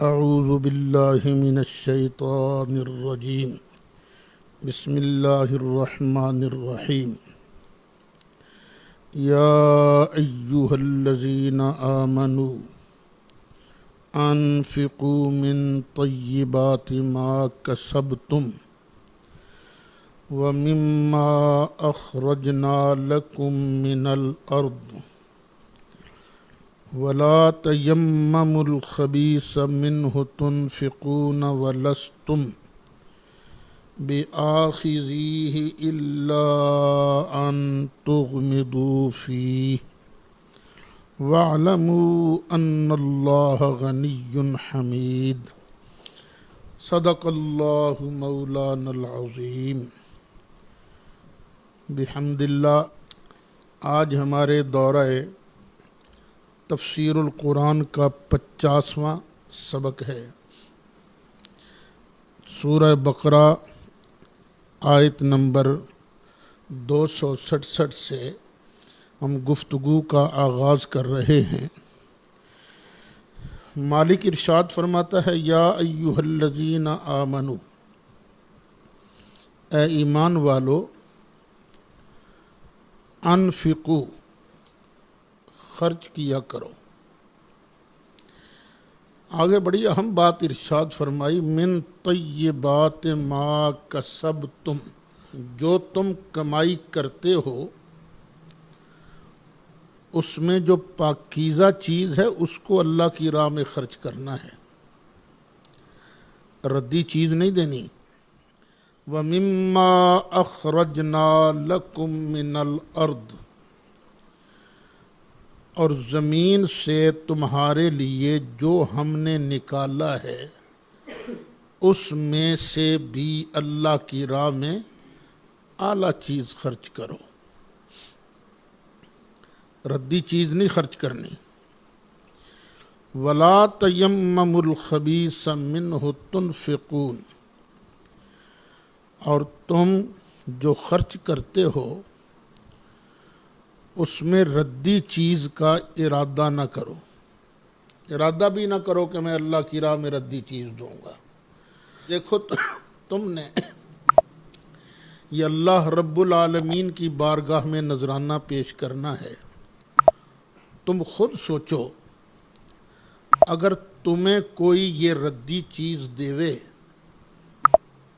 اعوذ باللہ من الشیطان الرجیم بسم اللہ الرحمن الرحیم یا ایہا الذین آمنوا انفقوا من طیبات ما کسبتم ومما اخرجنا لکم من الارض ولا تیمموا الخبیث منہ تنفقون ولستم بآخذیہ الا ان تغمضوا فیہ واعلموا ان اللہ غنی حمید صدق اللہ مولانا العظیم۔ بحمد اللہ آج ہمارے دورہ تفسیر القرآن کا 50واں سبق ہے۔ سورہ بقرہ آیت نمبر 267 سے ہم گفتگو کا آغاز کر رہے ہیں۔ مالک ارشاد فرماتا ہے یا ایہا الذین آمنوا، اے ایمان والو، انفقوا، خرچ کیا کرو۔ آگے بڑی اہم بات ارشاد فرمائی، من طیبات ما کسبتم، جو تم کمائی کرتے ہو اس میں جو پاکیزہ چیز ہے اس کو اللہ کی راہ میں خرچ کرنا ہے، ردی چیز نہیں دینی۔ وَمِمَّا أَخْرَجْنَا لَكُم مِّنَ الْأَرْضِ، اور زمین سے تمہارے لیے جو ہم نے نکالا ہے اس میں سے بھی اللہ کی راہ میں اعلیٰ چیز خرچ کرو، ردی چیز نہیں خرچ کرنی۔ وَلَا تَيَمَّمُوا الْخَبِيثَ مِنْهُ تُنْفِقُونَ، اور تم جو خرچ کرتے ہو اس میں ردی چیز کا ارادہ نہ کرو، ارادہ بھی نہ کرو کہ میں اللہ کی راہ میں ردی چیز دوں گا۔ دیکھو تم نے یہ اللہ رب العالمین کی بارگاہ میں نذرانہ پیش کرنا ہے، تم خود سوچو اگر تمہیں کوئی یہ ردی چیز دیوے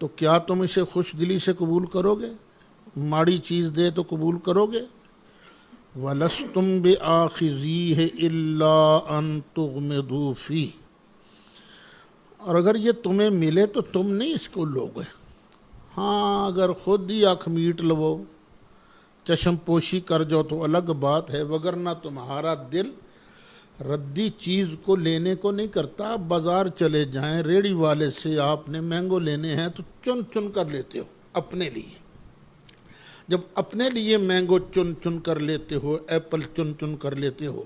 تو کیا تم اسے خوش دلی سے قبول کرو گے؟ ماڑی چیز دے تو قبول کرو گے؟ وَلَسْتُمْ بِآخِذِيهِ إِلَّا أَن تُغْمِضُوا فِيهِ، اور اگر یہ تمہیں ملے تو تم نہیں اس کو لوگے، ہاں اگر خود ہی آنکھ میٹ لو، چشم پوشی کر جاؤ تو الگ بات ہے، وگرنہ تمہارا دل ردی چیز کو لینے کو نہیں کرتا۔ بازار چلے جائیں، ریڑھی والے سے آپ نے مینگو لینے ہیں تو چن چن کر لیتے ہو اپنے لیے، جب اپنے لیے مینگو چن چن کر لیتے ہو، ایپل چن چن کر لیتے ہو،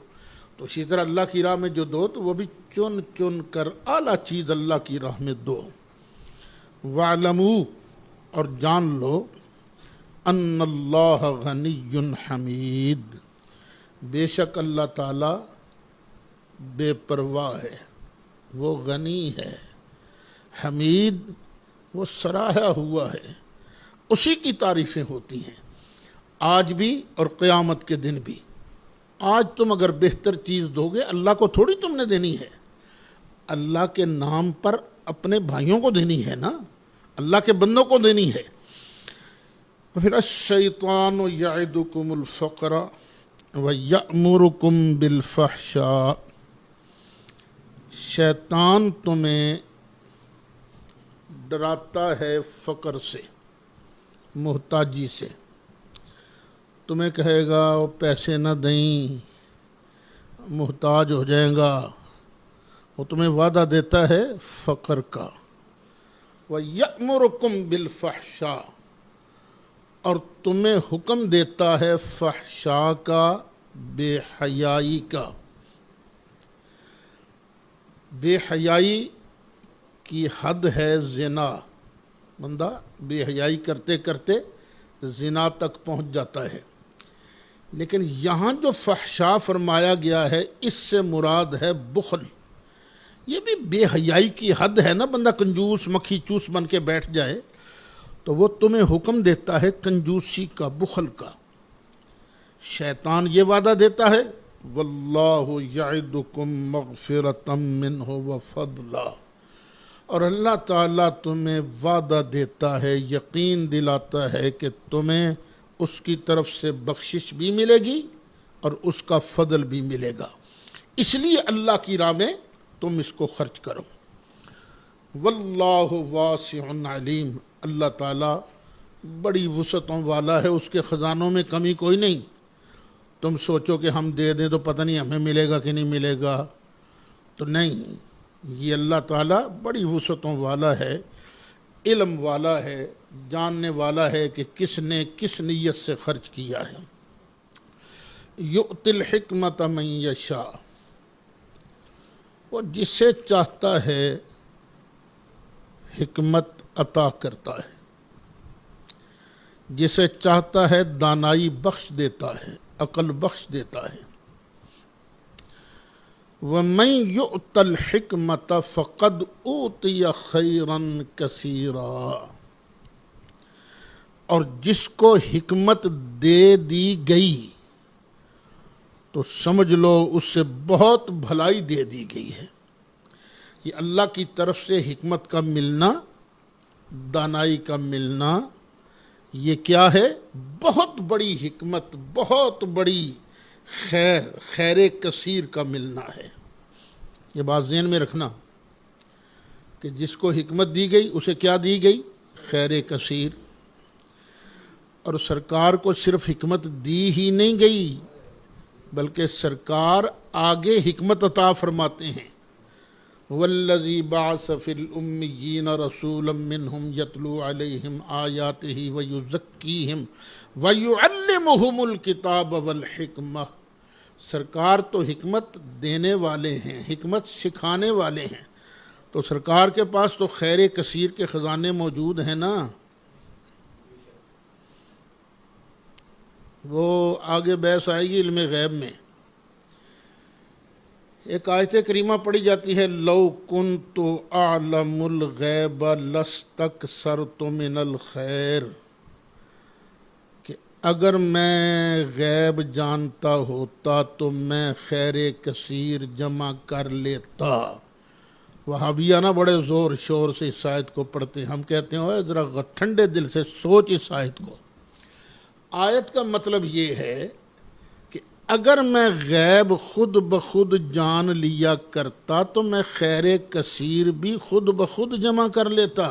تو اسی طرح اللہ کی راہ میں جو دو تو وہ بھی چن چن کر اعلیٰ چیز اللہ کی راہ میں دو۔ وَاعْلَمُوا، اور جان لو، ان اللہ غنی حمید، بے شک اللہ تعالی بے پرواہ ہے، وہ غنی ہے، حمید وہ سراہا ہوا ہے، اسی کی تعریفیں ہوتی ہیں آج بھی اور قیامت کے دن بھی۔ آج تم اگر بہتر چیز دو گے، اللہ کو تھوڑی تم نے دینی ہے، اللہ کے نام پر اپنے بھائیوں کو دینی ہے نا، اللہ کے بندوں کو دینی ہے۔ پھر الشیطان یعدکم الفقر ویأمرکم بالفحشاء، شیطان تمہیں ڈراتا ہے فقر سے، محتاجی سے، تمہیں کہے گا وہ پیسے نہ دیں محتاج ہو جائیں گا، وہ تمہیں وعدہ دیتا ہے فقر کا۔ وَيَأْمُرُكُمْ بِالْفَحْشَاءِ، اور تمہیں حکم دیتا ہے فحشاء کا، بے حیائی کا۔ بے حیائی کی حد ہے زنا، بندہ بے حیائی کرتے کرتے زنا تک پہنچ جاتا ہے، لیکن یہاں جو فحشاء فرمایا گیا ہے اس سے مراد ہے بخل، یہ بھی بے حیائی کی حد ہے نا، بندہ کنجوس مکھی چوس بن کے بیٹھ جائے تو وہ تمہیں حکم دیتا ہے کنجوسی کا، بخل کا۔ شیطان یہ وعدہ دیتا ہے واللہ یعدکم مغفرۃ منہ وفضلا، اور اللہ تعالیٰ تمہیں وعدہ دیتا ہے، یقین دلاتا ہے کہ تمہیں اس کی طرف سے بخشش بھی ملے گی اور اس کا فضل بھی ملے گا، اس لیے اللہ کی راہ میں تم اس کو خرچ کرو۔ واللہ واسع علیم، اللہ تعالیٰ بڑی وسعتوں والا ہے، اس کے خزانوں میں کمی کوئی نہیں۔ تم سوچو کہ ہم دے دیں تو پتہ نہیں ہمیں ملے گا کہ نہیں ملے گا، تو نہیں، یہ اللہ تعالیٰ بڑی وسعتوں والا ہے، علم والا ہے، جاننے والا ہے کہ کس نے کس نیت سے خرچ کیا ہے۔ یؤتی الحکمت من یشاء، وہ جسے چاہتا ہے حکمت عطا کرتا ہے، جسے چاہتا ہے دانائی بخش دیتا ہے، عقل بخش دیتا ہے۔ وَمَن يُؤْتَ الْحِكْمَةَ فَقَدْ أُوتِيَ خَيْرًا كَثِيرًا، اور جس کو حکمت دے دی گئی تو سمجھ لو اس سے بہت بھلائی دے دی گئی ہے۔ یہ اللہ کی طرف سے حکمت کا ملنا، دانائی کا ملنا، یہ کیا ہے؟ بہت بڑی حکمت، بہت بڑی خیر کثیر کا ملنا ہے۔ یہ بات ذہن میں رکھنا کہ جس کو حکمت دی گئی اسے کیا دی گئی؟ خیر کثیر۔ اور سرکار کو صرف حکمت دی ہی نہیں گئی بلکہ سرکار آگے حکمت عطا فرماتے ہیں۔ والذی بعث فی الامیین رسولا منہم یتلو علیہم آیاتہ ویزکیہم ویعلمہم الکتاب والحکمہ، سرکار تو حکمت دینے والے ہیں، حکمت سکھانے والے ہیں، تو سرکار کے پاس تو خیر کثیر کے خزانے موجود ہیں نا۔ وہ آگے بحث آئے گی علم غیب میں۔ ایک آیت کریمہ پڑھی جاتی ہے لو کنت اعلم الغیب لاستکثرت من الخیر، کہ اگر میں غیب جانتا ہوتا تو میں خیر کثیر جمع کر لیتا۔ وہابیہ نا بڑے زور شور سے اس آیت کو پڑھتے ہیں، ہم کہتے ہیں اوے ذرا ٹھنڈے دل سے سوچ اس آیت کو۔ آیت کا مطلب یہ ہے کہ اگر میں غیب خود بخود جان لیا کرتا تو میں خیر کثیر بھی خود بخود جمع کر لیتا۔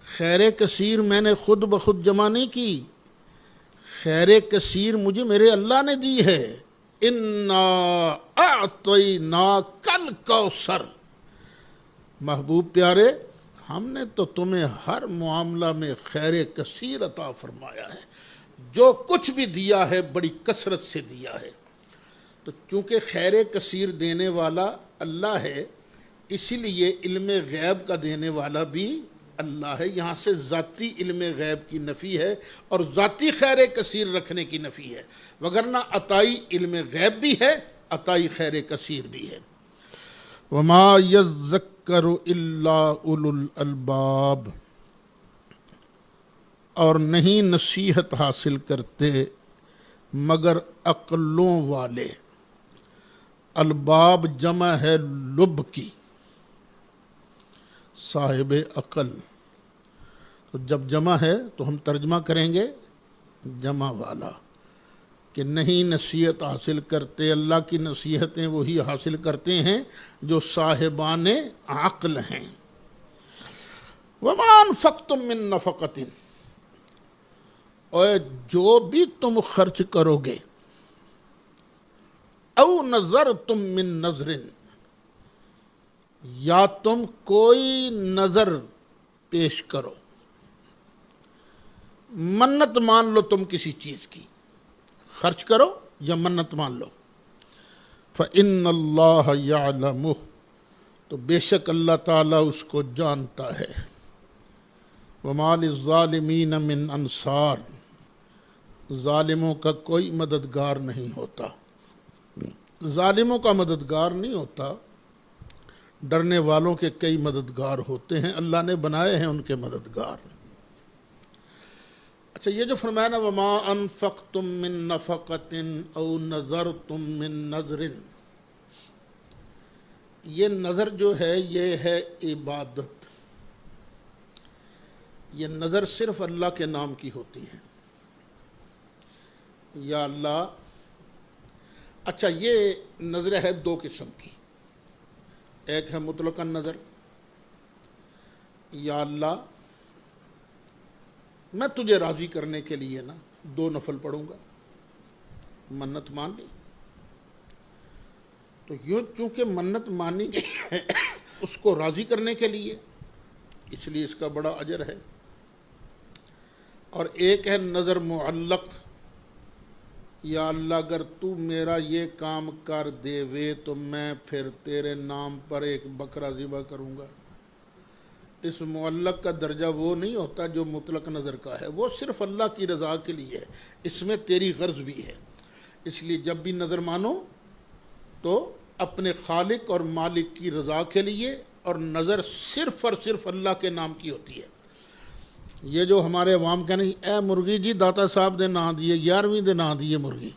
خیر کثیر میں نے خود بخود جمع نہیں کی، خیر کثیر مجھے میرے اللہ نے دی ہے۔ انا اعطیناک الکوثر، محبوب پیارے ہم نے تو تمہیں ہر معاملہ میں خیر کثیر عطا فرمایا ہے، جو کچھ بھی دیا ہے بڑی کثرت سے دیا ہے۔ تو چونکہ خیر کثیر دینے والا اللہ ہے، اسی لیے علم غیب کا دینے والا بھی اللہ ہے۔ یہاں سے ذاتی علم غیب کی نفی ہے اور ذاتی خیر کثیر رکھنے کی نفی ہے، وگرنہ عطائی علم غیب بھی ہے، عطائی خیر کثیر بھی ہے۔ وما یذکر الا اولو الالباب، اور نہیں نصیحت حاصل کرتے مگر عقلوں والے۔ الباب جمع ہے لب کی، صاحب عقل، تو جب جمع ہے تو ہم ترجمہ کریں گے جمع والا، کہ نہیں نصیحت حاصل کرتے۔ اللہ کی نصیحتیں وہی حاصل کرتے ہیں جو صاحبان عقل ہیں۔ وما انفقتم من نفقۃ، اور جو بھی تم خرچ کرو گے، او نذرتم من نذر، یا تم کوئی نظر پیش کرو، منت مان لو تم کسی چیز کی، خرچ کرو یا منت مان لو، فإن اللہ یعلمہ، تو بے شک اللہ تعالیٰ اس کو جانتا ہے۔ وما للظالمین من انصار، ظالموں کا کوئی مددگار نہیں ہوتا، ظالموں کا مددگار نہیں ہوتا۔ ڈرنے والوں کے کئی مددگار ہوتے ہیں، اللہ نے بنائے ہیں ان کے مددگار۔ اچھا، یہ جو فرمایا نا وما انفقتم من نفقۃ او نذرتم من نذر، یہ نظر جو ہے یہ ہے عبادت۔ یہ نظر صرف اللہ کے نام کی ہوتی ہے، یا اللہ۔ اچھا، یہ نظر ہے دو قسم کی، ایک ہے مطلق نظر، یا اللہ میں تجھے راضی کرنے کے لیے نا 2 نفل پڑھوں گا، منت مان لی۔ تو یوں چونکہ منت مانی گئی ہے اس کو راضی کرنے کے لیے، اس لیے اس کا بڑا اجر ہے۔ اور ایک ہے نظر معلق، یا اللہ اگر تو میرا یہ کام کر دے وے تو میں پھر تیرے نام پر ایک بکرا ذبح کروں گا۔ اس معلق کا درجہ وہ نہیں ہوتا جو مطلق نظر کا ہے، وہ صرف اللہ کی رضا کے لیے ہے، اس میں تیری غرض بھی ہے۔ اس لیے جب بھی نظر مانو تو اپنے خالق اور مالک کی رضا کے لیے، اور نظر صرف اور صرف اللہ کے نام کی ہوتی ہے۔ یہ جو ہمارے عوام کہنے اے مرغی جی داتا صاحب دے نا دیے 11ویں دے نا دیے مرغی،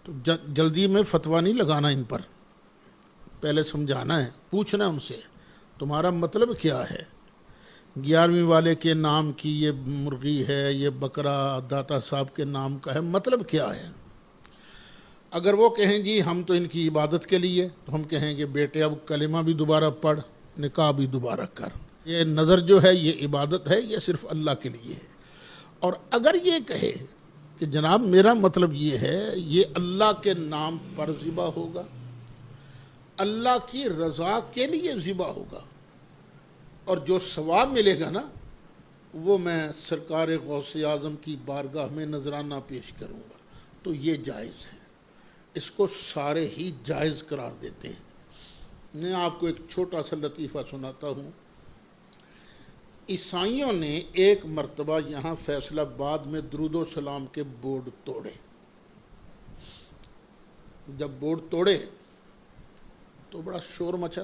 تو جلدی میں فتویٰ نہیں لگانا ان پر، پہلے سمجھانا ہے، پوچھنا ہے ان سے تمہارا مطلب کیا ہے۔ 11ویں والے کے نام کی یہ مرغی ہے، یہ بکرا داتا صاحب کے نام کا ہے، مطلب کیا ہے؟ اگر وہ کہیں جی ہم تو ان کی عبادت کے لیے، تو ہم کہیں گے بیٹے اب کلمہ بھی دوبارہ پڑھ، نکاح بھی دوبارہ کر۔ یہ نظر جو ہے یہ عبادت ہے، یہ صرف اللہ کے لیے ہے۔ اور اگر یہ کہے کہ جناب میرا مطلب یہ ہے یہ اللہ کے نام پر ذبح ہوگا، اللہ کی رضا کے لیے ذبح ہوگا، اور جو ثواب ملے گا نا وہ میں سرکار غوث اعظم کی بارگاہ میں نذرانہ پیش کروں گا، تو یہ جائز ہے۔ اس کو سارے ہی جائز قرار دیتے ہیں۔ میں آپ کو ایک چھوٹا سا لطیفہ سناتا ہوں۔ عیسائیوں نے ایک مرتبہ یہاں فیصل آباد میں درود و سلام کے بورڈ توڑے۔ جب بورڈ توڑے تو بڑا شور مچا،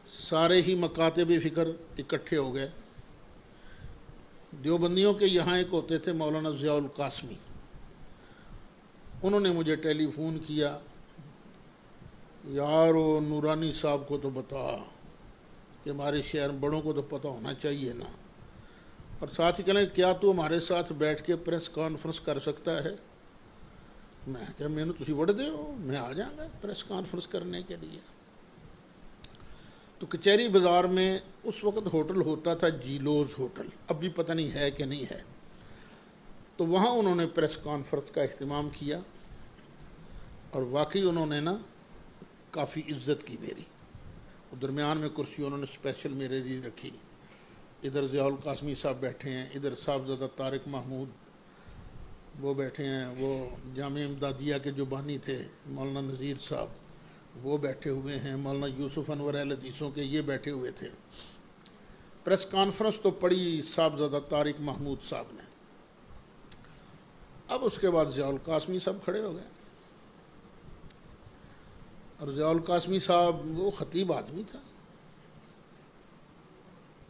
سارے ہی مکاتب فکر اکٹھے ہو گئے۔ دیوبندیوں کے یہاں ایک ہوتے تھے مولانا ضیاء القاسمی، انہوں نے مجھے ٹیلی فون کیا، یار وہ نورانی صاحب کو تو بتا کہ ہمارے شہر بڑوں کو تو پتہ ہونا چاہیے نا، اور ساتھ ہی کہنے کیا تو ہمارے ساتھ بیٹھ کے پریس کانفرنس کر سکتا ہے؟ میں کہا میں نے تسی وڑ دے ہو، میں آ جاؤں گا پریس کانفرنس کرنے کے لیے۔ تو کچہری بازار میں اس وقت ہوٹل ہوتا تھا جیلوز ہوٹل، اب بھی پتہ نہیں ہے کہ نہیں ہے، تو وہاں انہوں نے پریس کانفرنس کا اہتمام کیا، اور واقعی انہوں نے نا کافی عزت کی میری۔ درمیان میں کرسی انہوں نے اسپیشل میرے لیے رکھی، ادھر ضیاء القاسمی صاحب بیٹھے ہیں، ادھر صاحبزادہ طارق محمود وہ بیٹھے ہیں، وہ جامعہ امدادیہ کے جو بانی تھے مولانا نذیر صاحب وہ بیٹھے ہوئے ہیں، مولانا یوسف انور اہل حدیثوں کے یہ بیٹھے ہوئے تھے۔ پریس کانفرنس تو پڑی صاحبزادہ طارق محمود صاحب نے۔ اب اس کے بعد ضیاء القاسمی صاحب کھڑے ہو گئے، اور ضیاء القاسمی صاحب وہ خطیب آدمی تھا،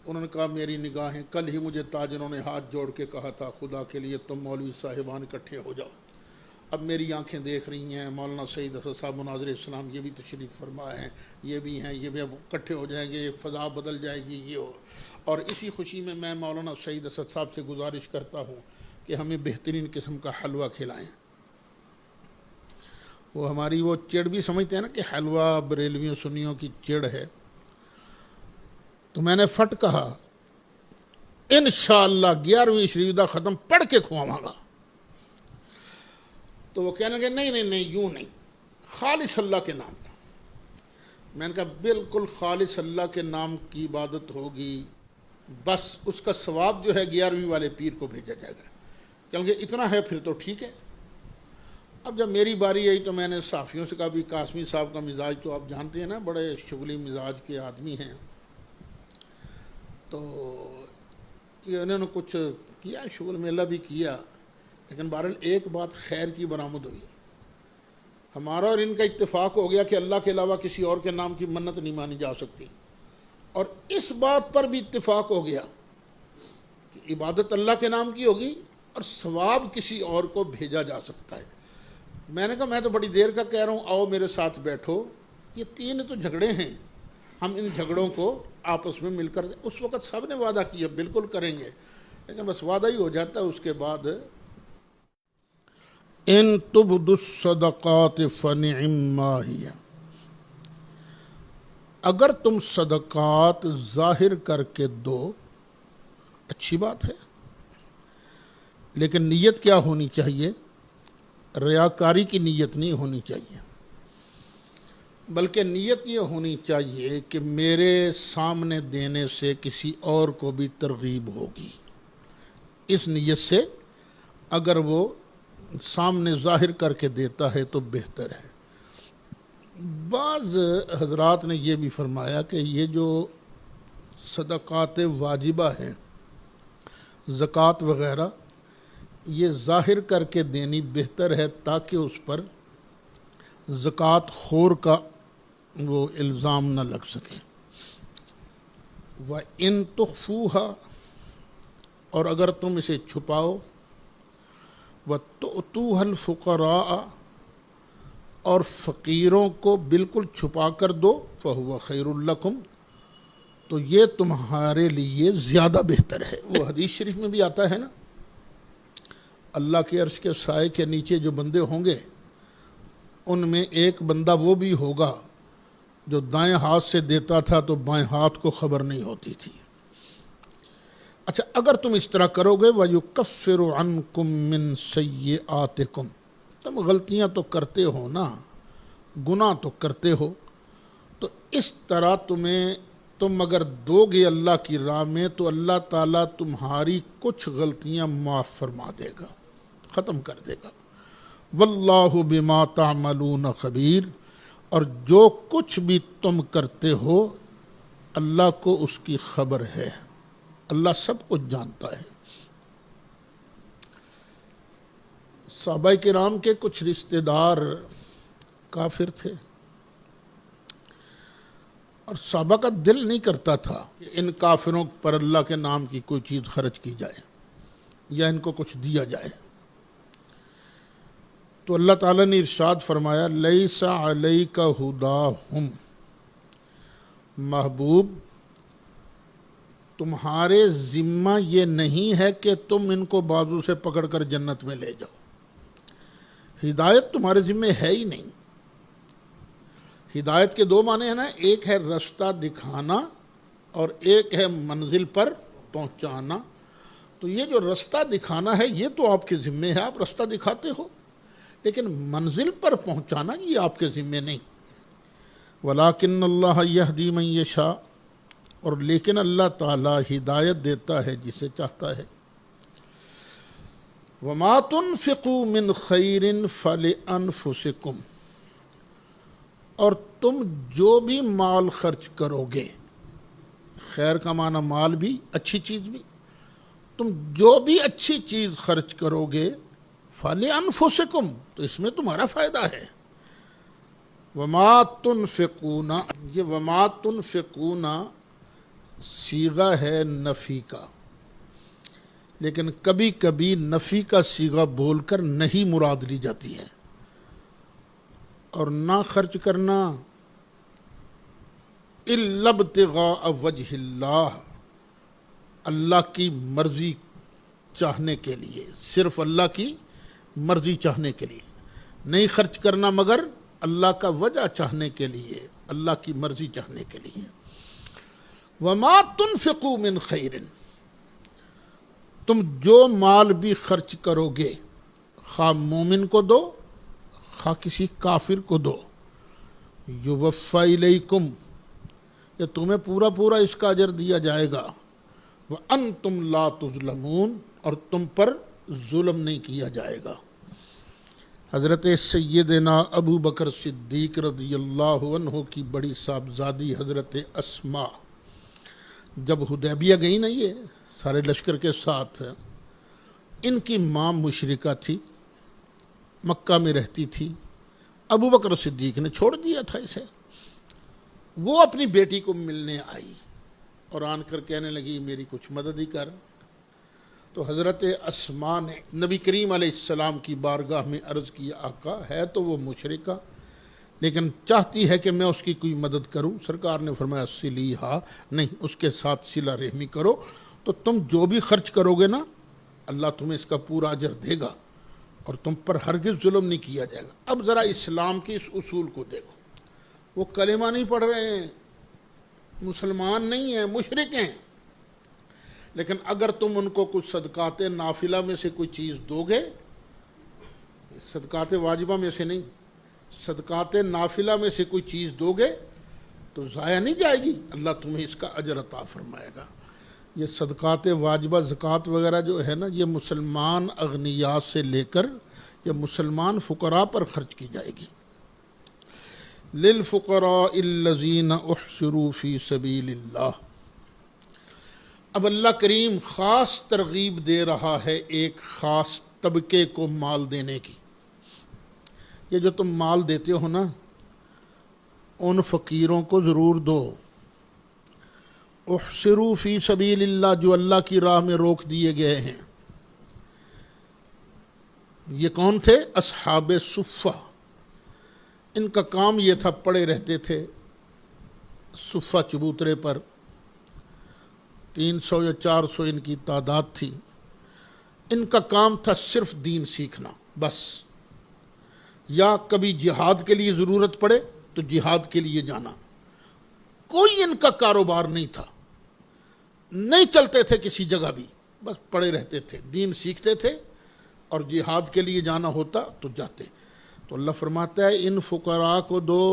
انہوں نے کہا میری نگاہیں، کل ہی مجھے تاجروں نے ہاتھ جوڑ کے کہا تھا خدا کے لیے تم مولوی صاحبان اکٹھے ہو جاؤ، اب میری آنکھیں دیکھ رہی ہیں مولانا سعید اسد صاحب مناظر اسلام یہ بھی تشریف فرما ہیں، یہ بھی ہیں، یہ بھی اب اکٹھے ہو جائیں گے، یہ فضا بدل جائے گی، یہ ہو۔ اور اسی خوشی میں میں مولانا سعید اسد صاحب سے گزارش کرتا ہوں کہ ہمیں بہترین قسم کا حلوہ کھلائیں۔ وہ ہماری وہ چڑ بھی سمجھتے ہیں نا کہ حلوہ بریلویوں سنیوں کی چڑ ہے، تو میں نے فٹ کہا انشاءاللہ 11ویں شریف دا ختم پڑھ کے کھواواں گا۔ تو وہ کہنے لگے نہیں نہیں نہیں یوں نہیں، خالص اللہ کے نام کا۔ میں نے کہا بالکل خالص اللہ کے نام کی عبادت ہوگی، بس اس کا ثواب جو ہے 11ویں والے پیر کو بھیجا جائے گا، کیونکہ اتنا ہے پھر تو ٹھیک ہے۔ اب جب میری باری آئی تو میں نے صحافیوں سے کہا بھی قاسمی صاحب کا مزاج تو آپ جانتے ہیں نا، بڑے شغلی مزاج کے آدمی ہیں، تو یہ انہوں نے کچھ کیا، شغل میلہ بھی کیا، لیکن بہرحال ایک بات خیر کی برآمد ہوئی۔ ہمارا اور ان کا اتفاق ہو گیا کہ اللہ کے علاوہ کسی اور کے نام کی منت نہیں مانی جا سکتی، اور اس بات پر بھی اتفاق ہو گیا کہ عبادت اللہ کے نام کی ہوگی اور ثواب کسی اور کو بھیجا جا سکتا ہے۔ میں نے کہا میں تو بڑی دیر کا کہہ رہا ہوں، آؤ میرے ساتھ بیٹھو، یہ 3 تو جھگڑے ہیں، ہم ان جھگڑوں کو آپس میں مل کر، اس وقت سب نے وعدہ کیا بالکل کریں گے، لیکن بس وعدہ ہی ہو جاتا ہے، اس کے بعد ان تبدوا الصدقات فنعما ہی، اگر تم صدقات ظاہر کر کے دو اچھی بات ہے، لیکن نیت کیا ہونی چاہیے؟ ریاکاری کی نیت نہیں ہونی چاہیے، بلکہ نیت یہ ہونی چاہیے کہ میرے سامنے دینے سے کسی اور کو بھی ترغیب ہوگی، اس نیت سے اگر وہ سامنے ظاہر کر کے دیتا ہے تو بہتر ہے۔ بعض حضرات نے یہ بھی فرمایا کہ یہ جو صدقات واجبہ ہیں، زکوٰۃ وغیرہ، یہ ظاہر کر کے دینی بہتر ہے تاکہ اس پر زکوٰۃ خور کا وہ الزام نہ لگ سکے۔ وَإِن تُخْفُوهَا، اور اگر تم اسے چھپاؤ، وَتُؤْتُوهَا الْفُقَرَاءَ، اور فقیروں کو بالکل چھپا کر دو، فَهُوَ خَيْرٌ لَكُمْ، تو یہ تمہارے لیے زیادہ بہتر ہے۔ وہ حدیث شریف میں بھی آتا ہے نا، اللہ کے عرش کے سائے کے نیچے جو بندے ہوں گے ان میں ایک بندہ وہ بھی ہوگا جو دائیں ہاتھ سے دیتا تھا تو بائیں ہاتھ کو خبر نہیں ہوتی تھی۔ اچھا، اگر تم اس طرح کرو گے وَيُكَفِّرُ عَنْكُم مِّن سَيِّئَاتِكُمْ، تم غلطیاں تو کرتے ہو نا، گناہ تو کرتے ہو، تو اس طرح تم اگر دو گے اللہ کی راہ میں تو اللہ تعالیٰ تمہاری کچھ غلطیاں معاف فرما دے گا، ختم کر دے گا۔ واللہ بما تعملون خبیر، اور جو کچھ بھی تم کرتے ہو اللہ کو اس کی خبر ہے، اللہ سب کچھ جانتا ہے۔ صحابہ کرام کے کچھ رشتہ دار کافر تھے، اور صحابہ کا دل نہیں کرتا تھا کہ ان کافروں پر اللہ کے نام کی کوئی چیز خرچ کی جائے یا ان کو کچھ دیا جائے۔ تو اللہ تعالیٰ نے ارشاد فرمایا لیس علیک ھداھم، محبوب تمہارے ذمہ یہ نہیں ہے کہ تم ان کو بازو سے پکڑ کر جنت میں لے جاؤ، ہدایت تمہارے ذمہ ہے ہی نہیں۔ ہدایت کے 2 معنی ہیں نا، ایک ہے رستہ دکھانا اور ایک ہے منزل پر پہنچانا۔ تو یہ جو رستہ دکھانا ہے یہ تو آپ کے ذمہ ہے، آپ رستہ دکھاتے ہو، لیکن منزل پر پہنچانا یہ آپ کے ذمہ نہیں۔ وَلَٰكِنَّ اللَّهَ يَهْدِي مَن يَشَاءُ، اور لیکن اللہ تعالیٰ ہدایت دیتا ہے جسے چاہتا ہے۔ وَمَا تُنْفِقُوا مِنْ خَيْرٍ فَلِأَنفُسِكُمْ، اور تم جو بھی مال خرچ کرو گے، خیر کا معنی مال بھی، اچھی چیز بھی، تم جو بھی اچھی چیز خرچ کرو گے فَلِأَنفُسِكُمْ، تو اس میں تمہارا فائدہ ہے۔ وَمَا تُنْفِقُونَ، یہ وَمَا تُنْفِقُونَ صیغہ ہے نفی کا، لیکن کبھی کبھی نفی کا صیغہ بول کر نہیں مراد لی جاتی ہے، اور نہ خرچ کرنا إِلَّا ابْتِغَاءَ وَجْهِ اللَّهِ، اللہ کی مرضی چاہنے کے لیے، صرف اللہ کی مرضی چاہنے کے لیے نہیں خرچ کرنا، مگر اللہ کا وجہ چاہنے کے لیے، اللہ کی مرضی چاہنے کے لیے۔ وَمَا تُنْفِقُوا مِنْ خَيْرٍ، تم جو مال بھی خرچ کرو گے، خواہ مومن کو دو خواہ کسی کافر کو دو، يُوَفَّى إِلَيْكُمْ، یہ تمہیں پورا پورا اس کا اجر دیا جائے گا۔ وَأَنْتُمْ لَا تُظْلَمُونَ، اور تم پر ظلم نہیں کیا جائے گا۔ حضرت سیدنا ابو بکر صدیق رضی اللہ عنہ کی بڑی صاحبزادی حضرت اسماء جب حدیبیہ گئی نا، یہ سارے لشکر کے ساتھ، ان کی ماں مشرکہ تھی، مکہ میں رہتی تھی، ابو بکر صدیق نے چھوڑ دیا تھا اسے. وہ اپنی بیٹی کو ملنے آئی اور آن کر کہنے لگی میری کچھ مدد ہی کر. تو حضرت اسماء نے نبی کریم علیہ السلام کی بارگاہ میں عرض کیا آقا ہے تو وہ مشرکہ لیکن چاہتی ہے کہ میں اس کی کوئی مدد کروں. سرکار نے فرمایا سلیہا، نہیں اس کے ساتھ صلہ رحمی کرو، تو تم جو بھی خرچ کرو گے نا اللہ تمہیں اس کا پورا اجر دے گا اور تم پر ہرگز ظلم نہیں کیا جائے گا. اب ذرا اسلام کے اس اصول کو دیکھو. وہ کلمہ نہیں پڑھ رہے ہیں، مسلمان نہیں ہیں، مشرک ہیں، لیکن اگر تم ان کو کچھ صدقات نافلہ میں سے کوئی چیز دو گے، صدقات واجبہ میں سے نہیں، صدقات نافلہ میں سے کوئی چیز دو گے تو ضائع نہیں جائے گی، اللہ تمہیں اس کا اجر عطا فرمائے گا. یہ صدقات واجبہ زکوٰۃ وغیرہ جو ہے نا، یہ مسلمان اغنیاء سے لے کر یہ مسلمان فقراء پر خرچ کی جائے گی. للفقراء الذین احصروا فی سبیل اللہ. اب اللہ کریم خاص ترغیب دے رہا ہے ایک خاص طبقے کو مال دینے کی. یہ جو تم مال دیتے ہو نا ان فقیروں کو ضرور دو. احصروا فی سبیل اللہ، جو اللہ کی راہ میں روک دیے گئے ہیں. یہ کون تھے؟ اصحاب صفہ. ان کا کام یہ تھا، پڑے رہتے تھے صفہ چبوترے پر. 300 یا 400 ان کی تعداد تھی. ان کا کام تھا صرف دین سیکھنا بس. یا کبھی جہاد کے لیے ضرورت پڑے تو جہاد کے لیے جانا. کوئی ان کا کاروبار نہیں تھا، نہیں چلتے تھے کسی جگہ بھی، بس پڑے رہتے تھے، دین سیکھتے تھے اور جہاد کے لیے جانا ہوتا تو جاتے. تو اللہ فرماتا ہے ان فقراء کو دو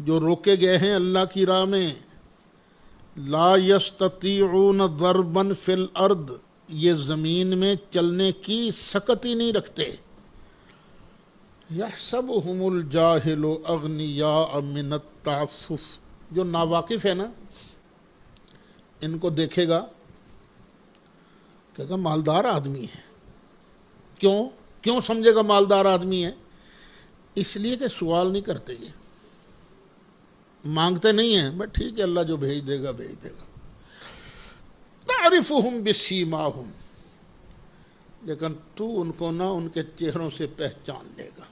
جو روکے گئے ہیں اللہ کی راہ میں. لا یستطیعون ضربا فی الارض، یہ زمین میں چلنے کی سکت ہی نہیں رکھتے. یحسبہم الجاہل اغنیاء من التعفف. جو ناواقف ہے نا ان کو دیکھے گا کہے گا مالدار آدمی ہے. کیوں سمجھے گا مالدار آدمی ہے؟ اس لیے کہ سوال نہیں کرتے، یہ مانگتے نہیں ہیں، بس ٹھیک ہے اللہ جو بھیج دے گا بھیج دے گا. تعرفہم بسیماہم، لیکن تو ان کو نہ ان کے چہروں سے پہچان لے گا.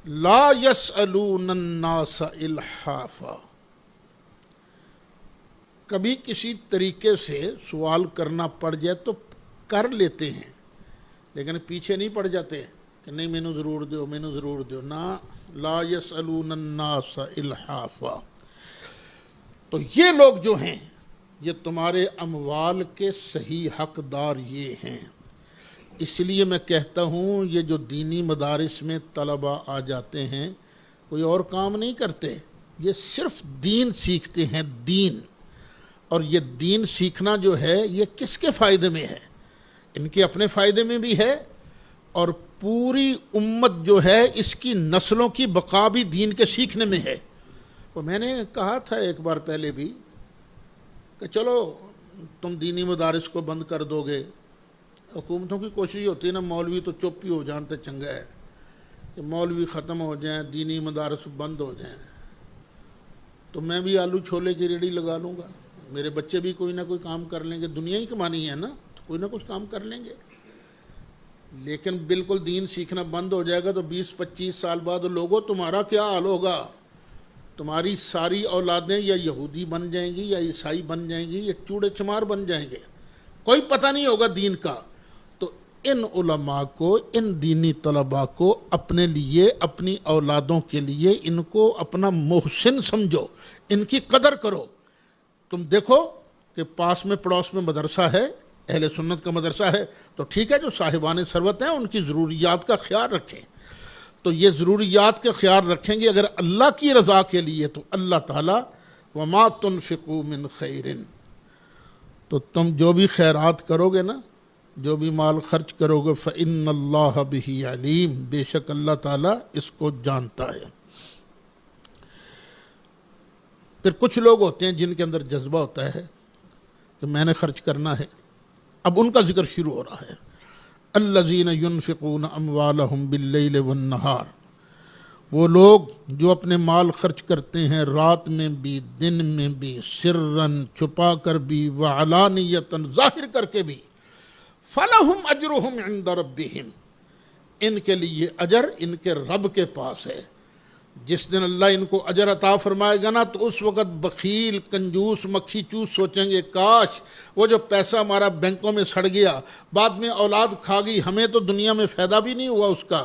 لا یسألون الناس الحافا، کبھی کسی طریقے سے سوال کرنا پڑ جائے تو کر لیتے ہیں لیکن پیچھے نہیں پڑ جاتے کہ نہیں مینوں ضرور دیو مینوں ضرور دیو. نہ، لا یسألون الناس الحافا. تو یہ لوگ جو ہیں یہ تمہارے اموال کے صحیح حقدار یہ ہیں. اس لیے میں کہتا ہوں یہ جو دینی مدارس میں طلباء آ جاتے ہیں کوئی اور کام نہیں کرتے، یہ صرف دین سیکھتے ہیں، دین. اور یہ دین سیکھنا جو ہے یہ کس کے فائدے میں ہے؟ ان کے اپنے فائدے میں بھی ہے اور پوری امت جو ہے اس کی نسلوں کی بقا بھی دین کے سیکھنے میں ہے. تو میں نے کہا تھا ایک بار پہلے بھی کہ چلو تم دینی مدارس کو بند کر دو گے. حکومتوں کی کوشش ہوتی ہے نا مولوی تو چپ ہی ہو جان تو چنگا ہے کہ مولوی ختم ہو جائیں، دینی مدارس بند ہو جائیں. تو میں بھی آلو چھولے کی ریڑھی لگا لوں گا، میرے بچے بھی کوئی نہ کوئی کام کر لیں گے. دنیا ہی کمانی ہے نا تو کوئی نہ کچھ کام کر لیں گے. لیکن بالکل دین سیکھنا بند ہو جائے گا تو 20-25 سال بعد لوگوں تمہارا کیا حال ہوگا؟ تمہاری ساری اولادیں یا یہودی بن جائیں گی یا عیسائی بن جائیں گی یا چوڑے چمار بن جائیں گے، کوئی پتہ نہیں ہوگا دین کا. تو ان علماء کو، ان دینی طلباء کو اپنے لیے، اپنی اولادوں کے لیے ان کو اپنا محسن سمجھو، ان کی قدر کرو. تم دیکھو کہ پاس میں پڑوس میں مدرسہ ہے، اہل سنت کا مدرسہ ہے تو ٹھیک ہے، جو صاحبان ثروت ہیں ان کی ضروریات کا خیال رکھیں. تو یہ ضروریات کا خیال رکھیں گے اگر اللہ کی رضا کے لیے تو اللہ تعالیٰ وما تنفقوا من خیر، تو تم جو بھی خیرات کرو گے نا، جو بھی مال خرچ کرو گے فإن اللہ بہ علیم، بے شک اللہ تعالیٰ اس کو جانتا ہے. پھر کچھ لوگ ہوتے ہیں جن کے اندر جذبہ ہوتا ہے کہ میں نے خرچ کرنا ہے. اب ان کا ذکر شروع ہو رہا ہے. الذین ينفقون اموالهم باللیل والنہار، وہ لوگ جو اپنے مال خرچ کرتے ہیں رات میں بھی دن میں بھی، سرًا چھپا کر بھی، وعلانیۃً ظاہر کر کے بھی، فلہم اجرہم عند ربہم، ان کے لیے اجر ان کے رب کے پاس ہے۔ جس دن اللہ ان کو اجر عطا فرمائے گا نا، تو اس وقت بخیل کنجوس مکھی چوس سوچیں گے کاش وہ جو پیسہ ہمارا بینکوں میں سڑ گیا، بعد میں اولاد کھا گئی، ہمیں تو دنیا میں فائدہ بھی نہیں ہوا اس کا،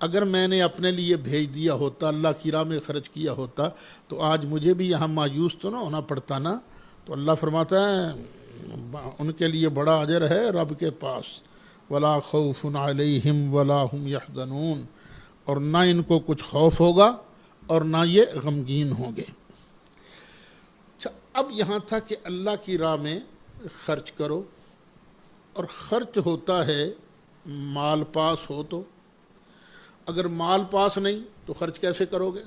اگر میں نے اپنے لیے بھیج دیا ہوتا، اللہ کی راہ میں خرچ کیا ہوتا، تو آج مجھے بھی یہاں مایوس تو نہ ہونا پڑتا نا۔ تو اللہ فرماتا ہے ان کے لیے بڑا اجر ہے رب کے پاس، ولا خوف علیہم ولا هم یحزنون، اور نہ ان کو کچھ خوف ہوگا اور نہ یہ غمگین ہوں گے۔ اچھا، اب یہاں تھا کہ اللہ کی راہ میں خرچ کرو، اور خرچ ہوتا ہے مال پاس ہو تو، اگر مال پاس نہیں تو خرچ کیسے کرو گے؟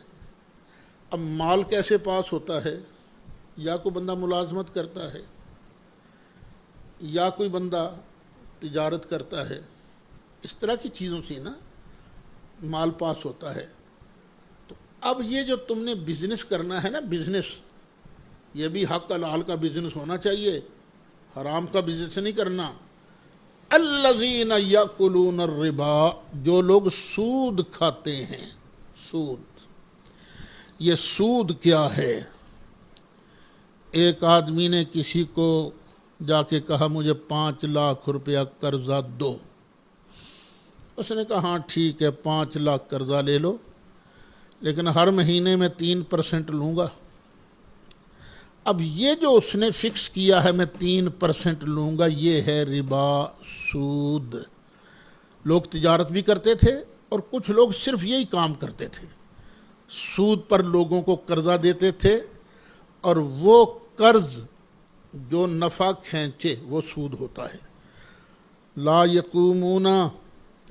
اب مال کیسے پاس ہوتا ہے؟ یا کوئی بندہ ملازمت کرتا ہے، یا کوئی بندہ تجارت کرتا ہے، اس طرح کی چیزوں سے نا مال پاس ہوتا ہے۔ تو اب یہ جو تم نے بزنس کرنا ہے نا، بزنس، یہ بھی حق حلال کا بزنس ہونا چاہیے، حرام کا بزنس نہیں کرنا۔ الذین یاکلون الربا، جو لوگ سود کھاتے ہیں۔ سود، یہ سود کیا ہے؟ ایک آدمی نے کسی کو جا کے کہا مجھے 5 لاکھ روپیہ قرضہ دو، اس نے کہا ہاں ٹھیک ہے 5 لاکھ قرضہ لے لو، لیکن ہر مہینے میں 3% لوں گا۔ اب یہ جو اس نے فکس کیا ہے میں 3% لوں گا، یہ ہے ربا، سود۔ لوگ تجارت بھی کرتے تھے اور کچھ لوگ صرف یہی کام کرتے تھے، سود پر لوگوں کو قرضہ دیتے تھے، اور وہ قرض جو نفع کھینچے وہ سود ہوتا ہے۔ لا یقومون،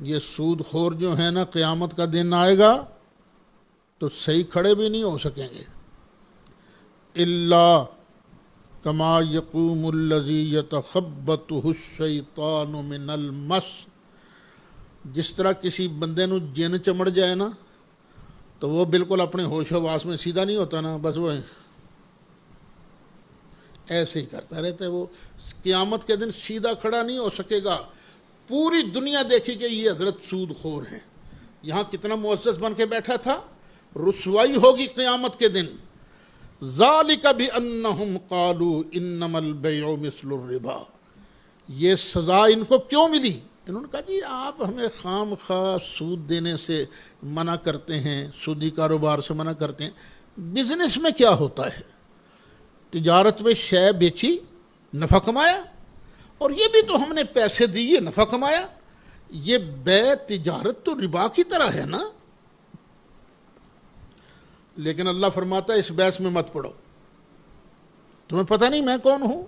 یہ سود خور جو ہے نا، قیامت کا دن آئے گا تو صحیح کھڑے بھی نہیں ہو سکیں گے۔ الا کما یقوم الذی یتخبطہ الشیطان من المس، جس طرح کسی بندے نو جن چمڑ جائے نا تو وہ بالکل اپنے ہوش و واس میں سیدھا نہیں ہوتا نا، بس وہ ایسے ہی کرتا رہتا ہے، وہ قیامت کے دن سیدھا کھڑا نہیں ہو سکے گا۔ پوری دنیا دیکھی کہ یہ حضرت سود خور ہیں، یہاں کتنا معزز بن کے بیٹھا تھا، رسوائی ہوگی قیامت کے دن۔ ذالک بانہم قالوا انما البیع مثل الربا، یہ سزا ان کو کیوں ملی؟ انہوں نے کہا جی آپ ہمیں خام خواہ سود دینے سے منع کرتے ہیں، سودی کاروبار سے منع کرتے ہیں، بزنس میں کیا ہوتا ہے؟ تجارت میں شے بیچی، نفع کمایا، اور یہ بھی تو ہم نے پیسے دیے، نفع کمایا، یہ بے تجارت تو ربا کی طرح ہے نا۔ لیکن اللہ فرماتا ہے اس بحث میں مت پڑو، تمہیں پتہ نہیں میں کون ہوں؟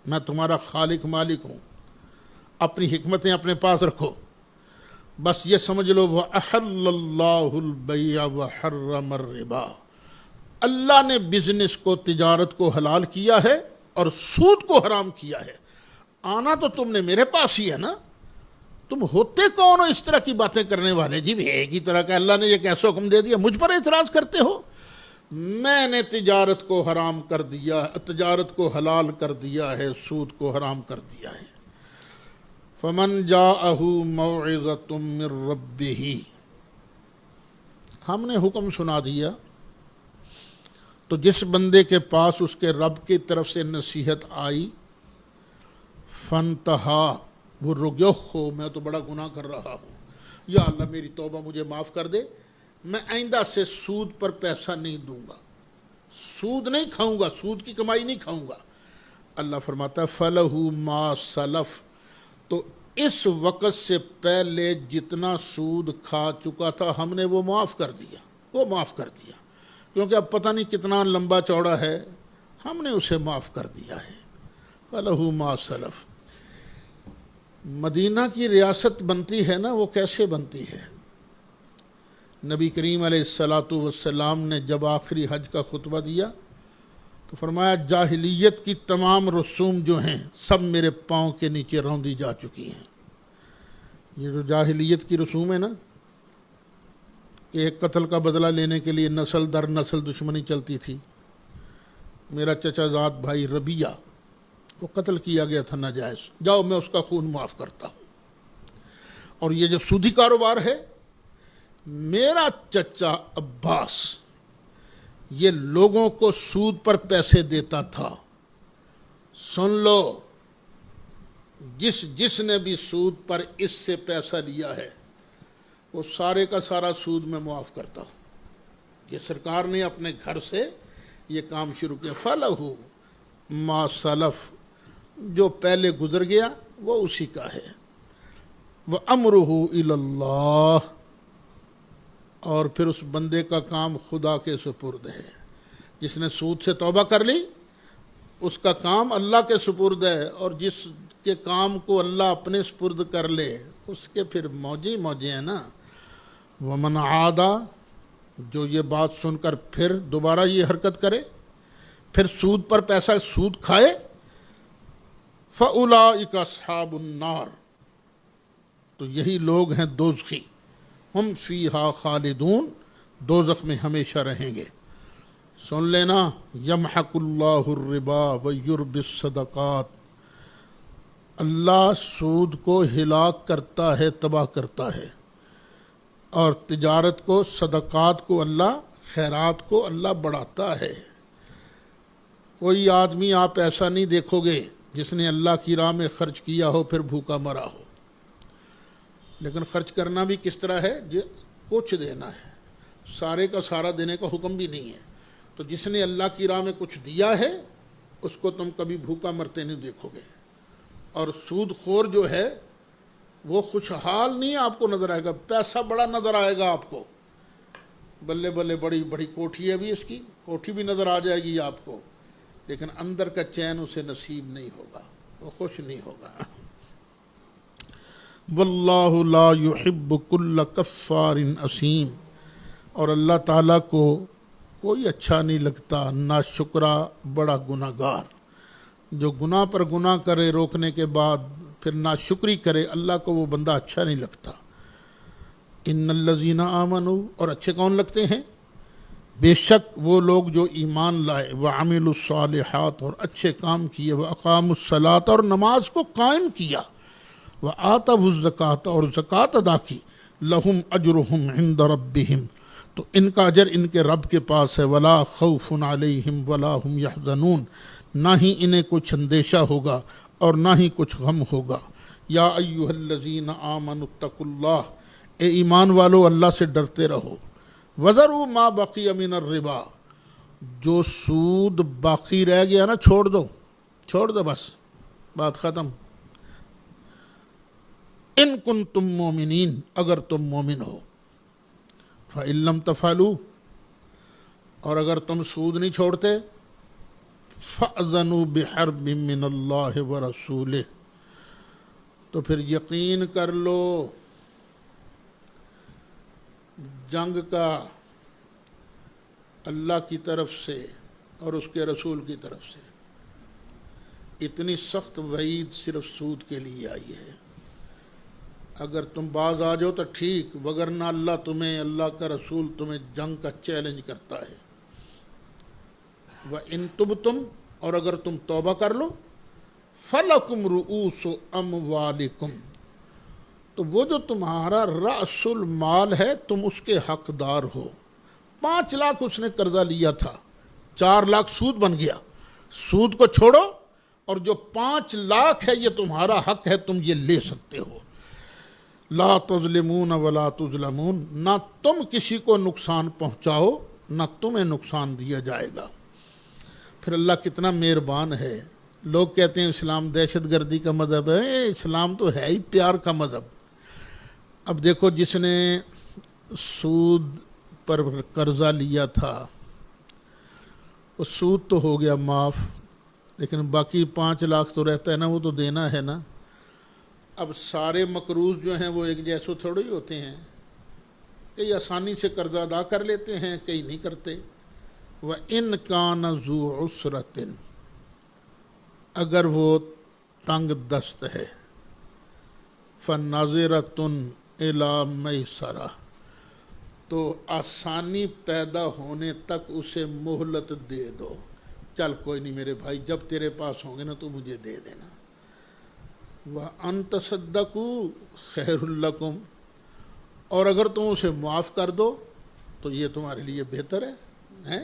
میں تمہارا خالق مالک ہوں، اپنی حکمتیں اپنے پاس رکھو، بس یہ سمجھ لو وَأَحَلَّ اللَّهُ الْبَيْعَ وَحَرَّمَ الرِّبَا، اللہ نے بزنس کو، تجارت کو حلال کیا ہے اور سود کو حرام کیا ہے۔ آنا تو تم نے میرے پاس ہی ہے نا، تم ہوتے کون ہو اس طرح کی باتیں کرنے والے؟ جی ایک ہی طرح کا اللہ نے یہ کیسا حکم دے دیا، مجھ پر اعتراض کرتے ہو؟ میں نے تجارت کو حرام کر دیا، تجارت کو حلال کر دیا ہے، سود کو حرام کر دیا ہے۔ فمن جاءہ موعظۃ من ربہ، ہم نے حکم سنا دیا تو جس بندے کے پاس اس کے رب کی طرف سے نصیحت آئی، فانتہا، وہ رک گیا، ہو میں تو بڑا گناہ کر رہا ہوں، یا اللہ میری توبہ مجھے معاف کر دے، میں آئندہ سے سود پر پیسہ نہیں دوں گا، سود نہیں کھاؤں گا، سود کی کمائی نہیں کھاؤں گا۔ اللہ فرماتا ہے فَلَهُ مَا سَلَف، تو اس وقت سے پہلے جتنا سود کھا چکا تھا ہم نے وہ معاف کر دیا، وہ معاف کر دیا، کیونکہ اب پتہ نہیں کتنا لمبا چوڑا ہے، ہم نے اسے معاف کر دیا ہے۔ فَلَهُ مَا سَلَف، مدینہ کی ریاست بنتی ہے نا، وہ کیسے بنتی ہے؟ نبی کریم علیہ السلام نے جب آخری حج کا خطبہ دیا تو فرمایا جاہلیت کی تمام رسوم جو ہیں سب میرے پاؤں کے نیچے روندی جا چکی ہیں، یہ جو جاہلیت کی رسوم ہے نا کہ ایک قتل کا بدلہ لینے کے لیے نسل در نسل دشمنی چلتی تھی. میرا چچا زاد بھائی ربیہ کو قتل کیا گیا تھا ناجائز، جاؤ میں اس کا خون معاف کرتا ہوں. اور یہ جو سودی کاروبار ہے، میرا چچا عباس یہ لوگوں کو سود پر پیسے دیتا تھا. سن لو، جس نے بھی سود پر اس سے پیسہ لیا ہے وہ سارے کا سارا سود میں معاف کرتا ہوں. یہ سرکار نے اپنے گھر سے یہ کام شروع کیا. فَلَهُ مَا سَلَف، جو پہلے گزر گیا وہ اسی کا ہے. وَأَمْرُهُ إِلَى اللَّهِ، اور پھر اس بندے کا کام خدا کے سپرد ہے. جس نے سود سے توبہ کر لی اس کا کام اللہ کے سپرد ہے، اور جس کے کام کو اللہ اپنے سپرد کر لے اس کے پھر موجے ہیں نا. وَمَنْ عَادَ، جو یہ بات سن کر پھر دوبارہ یہ حرکت کرے، پھر سود پر پیسہ سود کھائے، فَأُولَٰئِكَ أَصْحَابُ النَّارِ، تو یہی لوگ ہیں دوزخی. ہم فیہا خالدون، دوزخ میں ہمیشہ رہیں گے. سن لینا، یمحق اللہ الربا ویربی الصدقات، اللہ سود کو ہلاک کرتا ہے، تباہ کرتا ہے، اور تجارت کو، صدقات کو اللہ، خیرات کو اللہ بڑھاتا ہے. کوئی آدمی آپ ایسا نہیں دیکھو گے جس نے اللہ کی راہ میں خرچ کیا ہو پھر بھوکا مرا ہو. لیکن خرچ کرنا بھی کس طرح ہے؟ کچھ دینا ہے، سارے کا سارا دینے کا حکم بھی نہیں ہے. تو جس نے اللہ کی راہ میں کچھ دیا ہے اس کو تم کبھی بھوکا مرتے نہیں دیکھو گے. اور سود خور جو ہے وہ خوشحال نہیں آپ کو نظر آئے گا، پیسہ بڑا نظر آئے گا آپ کو، بلے بلے بڑی بڑی کوٹھی ہے بھی، اس کی کوٹھی بھی نظر آ جائے گی آپ کو، لیکن اندر کا چین اسے نصیب نہیں ہوگا، وہ خوش نہیں ہوگا. واللہ لا یحب کل کفار اسیم، اور اللہ تعالیٰ کو کوئی اچھا نہیں لگتا ناشکرا بڑا گناہ گار. جو گناہ پر گناہ کرے روکنے کے بعد پھر ناشکری کرے، اللہ کو وہ بندہ اچھا نہیں لگتا. ان الذین آمنوا، اور اچھے کون لگتے ہیں؟ بے شک وہ لوگ جو ایمان لائے، وعملوا الصالحات، اور اچھے کام کیے، واقاموا الصلاۃ، اور نماز کو قائم کیا، وآتوا الزکوٰۃ، اور زکوٰۃ ادا کی، لہم اجرہم عند ربہم، تو ان کا اجر ان کے رب کے پاس ہے. ولا خوف علیہم ولا ہم یحزنون، نہ ہی انہیں کچھ اندیشہ ہوگا اور نہ ہی کچھ غم ہوگا. یا ایھا الذین آمنوا اتقوا اللہ، اے ایمان والو اللہ سے ڈرتے رہو. وذروا ما بقی من الربا، جو سود باقی رہ گیا نا چھوڑ دو بس، بات ختم. ان کنتم مومنین، اگر تم مومن ہو. فَإِن لَّمْ تَفْعَلُوا، اور اگر تم سود نہیں چھوڑتے، فَأْذَنُوا بِحَرْبٍ مِّنَ اللَّهِ وَرَسُولِهِ، تو پھر یقین کر لو جنگ کا اللہ کی طرف سے اور اس کے رسول کی طرف سے. اتنی سخت وعید صرف سود کے لیے آئی ہے. اگر تم باز آ جاؤ تو ٹھیک، وگرنہ اللہ کا رسول تمہیں جنگ کا چیلنج کرتا ہے. وَإِن تُبْتُمْ، اور اگر تم توبہ کر لو، فَلَكُمْ رُؤُوسُ أَمْوَالِكُمْ، تو وہ جو تمہارا رأس المال ہے تم اس کے حقدار ہو. 5 لاکھ اس نے قرضہ لیا تھا، 4 لاکھ سود بن گیا. سود کو چھوڑو، اور جو 5 لاکھ ہے یہ تمہارا حق ہے، تم یہ لے سکتے ہو. لا تظلمون ولا تظلمون، نہ تم کسی کو نقصان پہنچاؤ نہ تمہیں نقصان دیا جائے گا. پھر اللہ کتنا مہربان ہے. لوگ کہتے ہیں اسلام دہشت گردی کا مذہب ہے، اسلام تو ہے ہی پیار کا مذہب. اب دیکھو، جس نے سود پر قرضہ لیا تھا وہ سود تو ہو گیا معاف، لیکن باقی 5 لاکھ تو رہتا ہے نا، وہ تو دینا ہے نا. اب سارے مقروض جو ہیں وہ ایک جیسے تھوڑے ہی ہوتے ہیں، کئی آسانی سے قرضہ ادا کر لیتے ہیں، کئی نہیں کرتے. وَإِن كَانَ ذُو عُسْرَةٍ، اگر وہ تنگ دست ہے، فناظرۃ الی میسرہ، تو آسانی پیدا ہونے تک اسے مہلت دے دو، چل کوئی نہیں میرے بھائی، جب تیرے پاس ہوں گے نا تو مجھے دے دینا۔ وَأَن تَصَدَّقُوا خَيْرٌ لَكُمْ، اور اگر تم اسے معاف کر دو تو یہ تمہارے لیے بہتر ہے۔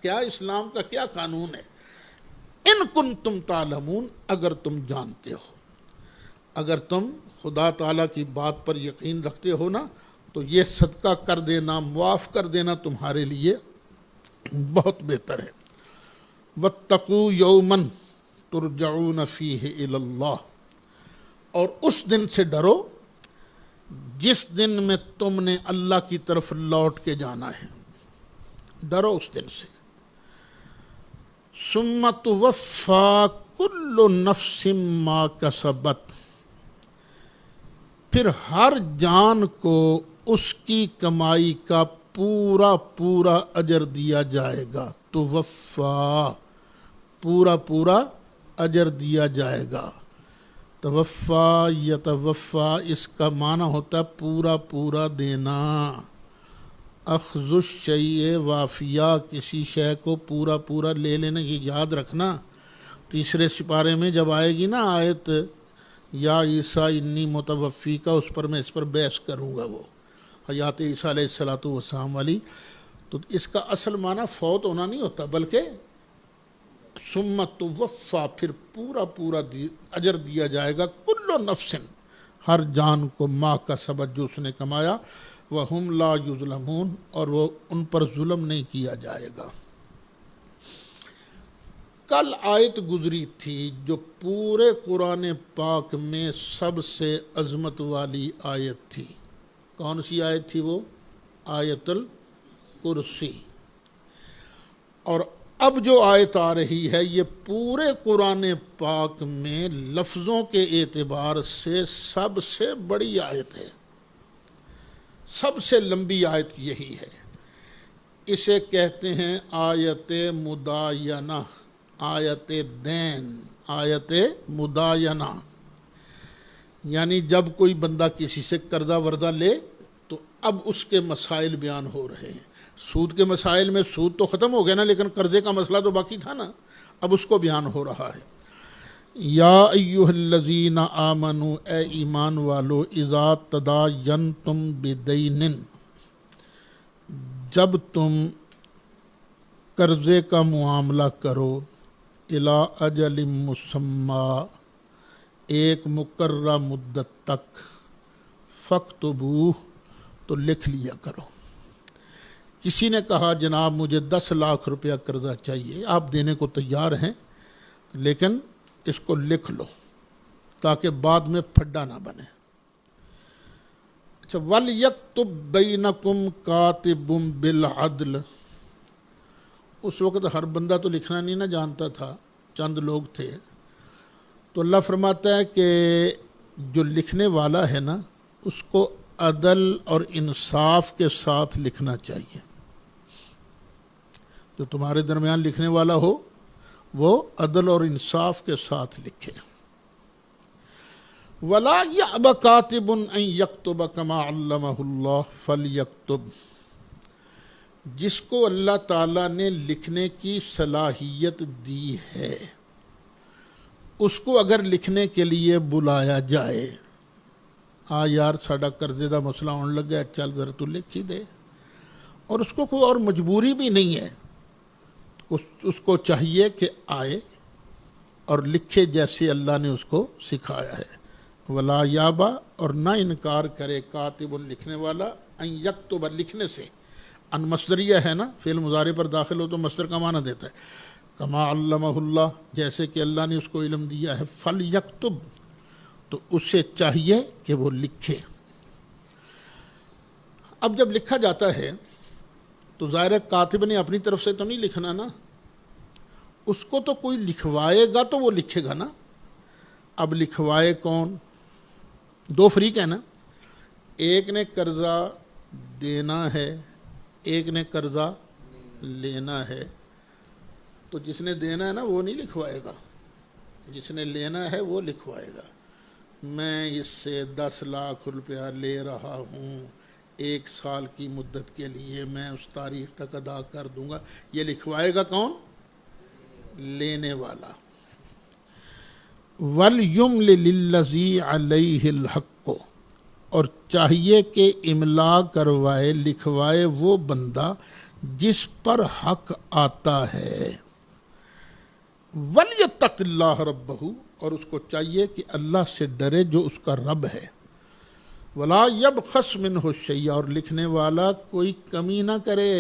کیا اسلام کا کیا قانون ہے؟ ان کنتم تعلمون، اگر تم جانتے ہو، اگر تم خدا تعالیٰ کی بات پر یقین رکھتے ہو نا، تو یہ صدقہ کر دینا، معاف کر دینا تمہارے لیے بہت بہتر ہے۔ وَاتَّقُوا يَوْمًا تُرْجَعُونَ فِيهِ إِلَى اللَّهِ، اور اس دن سے ڈرو جس دن میں تم نے اللہ کی طرف لوٹ کے جانا ہے، ڈرو اس دن سے۔ ثُمَّ تُوَفَّى كُلُّ نَفْسٍ مَا كَسَبَتْ، پھر ہر جان کو اس کی کمائی کا پورا پورا اجر دیا جائے گا۔ توفا، پورا پورا اجر دیا جائے گا۔ توفا یتوفا، اس کا معنی ہوتا ہے پورا پورا دینا۔ اخذ الشیء وافیہ، کسی شے کو پورا پورا لے لینا، یہ یاد رکھنا۔ تیسرے سپارے میں جب آئے گی نا آیت یا عیسیٰ انی متوفی کا، اس پر میں اس پر بحث کروں گا، وہ حیات عیسیٰ علیہ السلام والی۔ تو اس کا اصل معنی فوت ہونا نہیں ہوتا، بلکہ ثم توفا، پھر پورا پورا اجر دیا جائے گا، کل نفس، ہر جان کو، ما کا سبب جو اس نے کمایا، وہم لا یظلمون، اور وہ ان پر ظلم نہیں کیا جائے گا۔ کل آیت گزری تھی جو پورے قرآن پاک میں سب سے عظمت والی آیت تھی۔ کون سی آیت تھی وہ؟ آیت الکرسی۔ اور اب جو آیت آ رہی ہے یہ پورے قرآن پاک میں لفظوں کے اعتبار سے سب سے بڑی آیت ہے، سب سے لمبی آیت یہی ہے۔ اسے کہتے ہیں آیت مداینہ، آیت دین، آیت مداینہ، یعنی جب کوئی بندہ کسی سے قرضہ وردہ لے تو اب اس کے مسائل بیان ہو رہے ہیں۔ سود کے مسائل میں سود تو ختم ہو گیا نا، لیکن قرضے کا مسئلہ تو باقی تھا نا، اب اس کو بیان ہو رہا ہے۔ یا ایھا الذین آمنوا، اے ایمان والو، اذا تداینتم بدین، جب تم قرضے کا معاملہ کرو، الی اجل مسمی، ایک مقررہ مدت تک، فاکتبوہ، تو لکھ لیا کرو۔ کسی نے کہا جناب مجھے 10 لاکھ روپیہ قرضہ چاہیے، آپ دینے کو تیار ہیں، لیکن اس کو لکھ لو تاکہ بعد میں پھڈا نہ بنے۔ اچھا، وَلْيَكْتُبْ بَيْنَكُمْ كَاتِبٌ بِالْعَدْلِ، اس وقت ہر بندہ تو لکھنا نہیں نہ جانتا تھا، چند لوگ تھے، تو اللہ فرماتا ہے کہ جو لکھنے والا ہے نا اس کو عدل اور انصاف کے ساتھ لکھنا چاہیے۔ جو تمہارے درمیان لکھنے والا ہو وہ عدل اور انصاف کے ساتھ لکھے۔ وَلَا يَأْبَ كَاتِبٌ أَن يَكْتُبَ كَمَا عَلَّمَهُ اللَّهُ فَلْيَكْتُبْ، جس کو اللہ تعالیٰ نے لکھنے کی صلاحیت دی ہے اس کو اگر لکھنے کے لیے بلایا جائے، یار ساڈا قرضے دا مسئلہ ہونے لگا، چل ذرا تو لکھ ہی دے، اور اس کو کوئی اور مجبوری بھی نہیں ہے، اس کو چاہیے کہ آئے اور لکھے جیسے اللہ نے اس کو سکھایا ہے۔ ولا یابا، اور نہ انکار کرے، کاتب، لکھنے والا، ان یکتب، لکھنے سے، ان مصدریہ ہے نا، فعل مضارع پر داخل ہو تو مصدر کا معنی دیتا ہے، کما علمہ اللہ، جیسے کہ اللہ نے اس کو علم دیا ہے، فلیکتب، تو اسے چاہیے کہ وہ لکھے۔ اب جب لکھا جاتا ہے تو ظاہر کاتب نے اپنی طرف سے تو نہیں لکھنا نا، اس کو تو کوئی لکھوائے گا تو وہ لکھے گا نا۔ اب لکھوائے کون؟ دو فریق ہیں نا، ایک نے قرضہ دینا ہے، ایک نے قرضہ لینا ہے، تو جس نے دینا ہے نا وہ نہیں لکھوائے گا، جس نے لینا ہے وہ لکھوائے گا۔ میں اس سے 10 لاکھ روپیہ لے رہا ہوں 1 سال کی مدت کے لیے، میں اس تاریخ تک ادا کر دوں گا۔ یہ لکھوائے گا کون؟ لینے والا۔ وَلْيُمْلِلِ الَّذِي عَلَيْهِ الْحَقُّ، اور چاہیے کہ املا کروائے، لکھوائے وہ بندہ جس پر حق آتا ہے۔ وَلْيَتَّقِ اللَّهَ رَبَّهُ، اور اس کو چاہیے کہ اللہ سے ڈرے جو اس کا رب ہے۔ وَلَا يَبْخَسْ مِنْهُ شَيْئًا، اور لکھنے والا کوئی کمی نہ کرے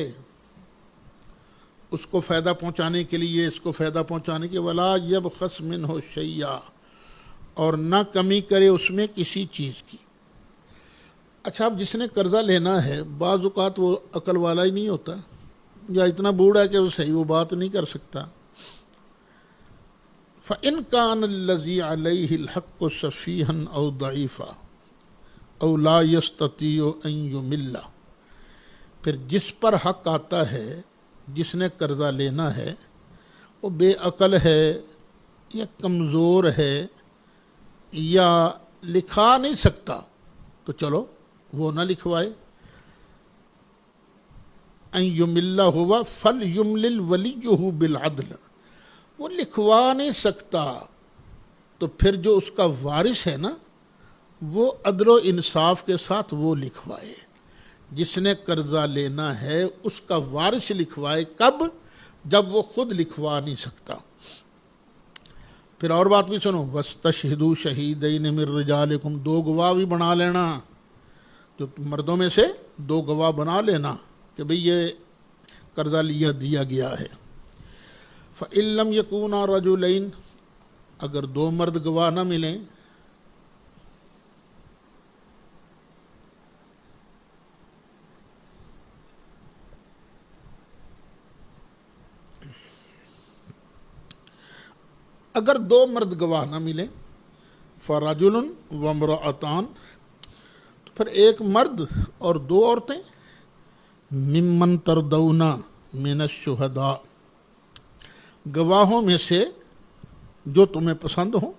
اس کو فائدہ پہنچانے کے لیے، اس کو فائدہ پہنچانے کے، وَلَا يَبْخَسْ مِنْهُ شَيْئًا، اور نہ کمی کرے اس میں کسی چیز کی۔ اچھا، اب جس نے قرضہ لینا ہے بعض اوقات وہ عقل والا ہی نہیں ہوتا، یا اتنا بوڑھا ہے کہ وہ صحیح وہ بات نہیں کر سکتا۔ فَإِنْ كَانَ الَّذِي عَلَيْهِ الْحَقُّ سَفِيهًا أَوْ ضَعِيفًا أَوْ لَا يَسْتَطِيعُ أَنْ يُمِلَّ، پھر جس پر حق آتا ہے، جس نے قرضہ لینا ہے، وہ بے عقل ہے یا کمزور ہے یا لکھا نہیں سکتا، تو چلو وہ نہ لکھوائے۔ ان یمل ہوا فلیملل ولیہ بالعدل، وہ لکھوا نہیں سکتا تو پھر جو اس کا وارث ہے نا وہ عدل و انصاف کے ساتھ وہ لکھوائے۔ جس نے قرضہ لینا ہے اس کا وارث لکھوائے، کب؟ جب وہ خود لکھوا نہیں سکتا۔ پھر اور بات بھی سنو، وَاسْتَشْهِدُوا شَهِيدَيْنِ مِن رِجَالِكُمْ، 2 گواہ بھی بنا لینا، جو مردوں میں سے 2 گواہ بنا لینا کہ بھئی یہ قرضہ دیا گیا ہے۔ فَإِن لَّمْ يَكُونَا رَجُلَيْنِ، اگر 2 مرد گواہ نہ ملیں، اگر 2 مرد گواہ نہ ملیں، فَرَجُلٌ وَامْرَأَتَانِ، تو پھر 1 مرد اور 2 عورتیں، ممن تردون من الشہداء، گواہوں میں سے جو تمہیں پسند ہوں،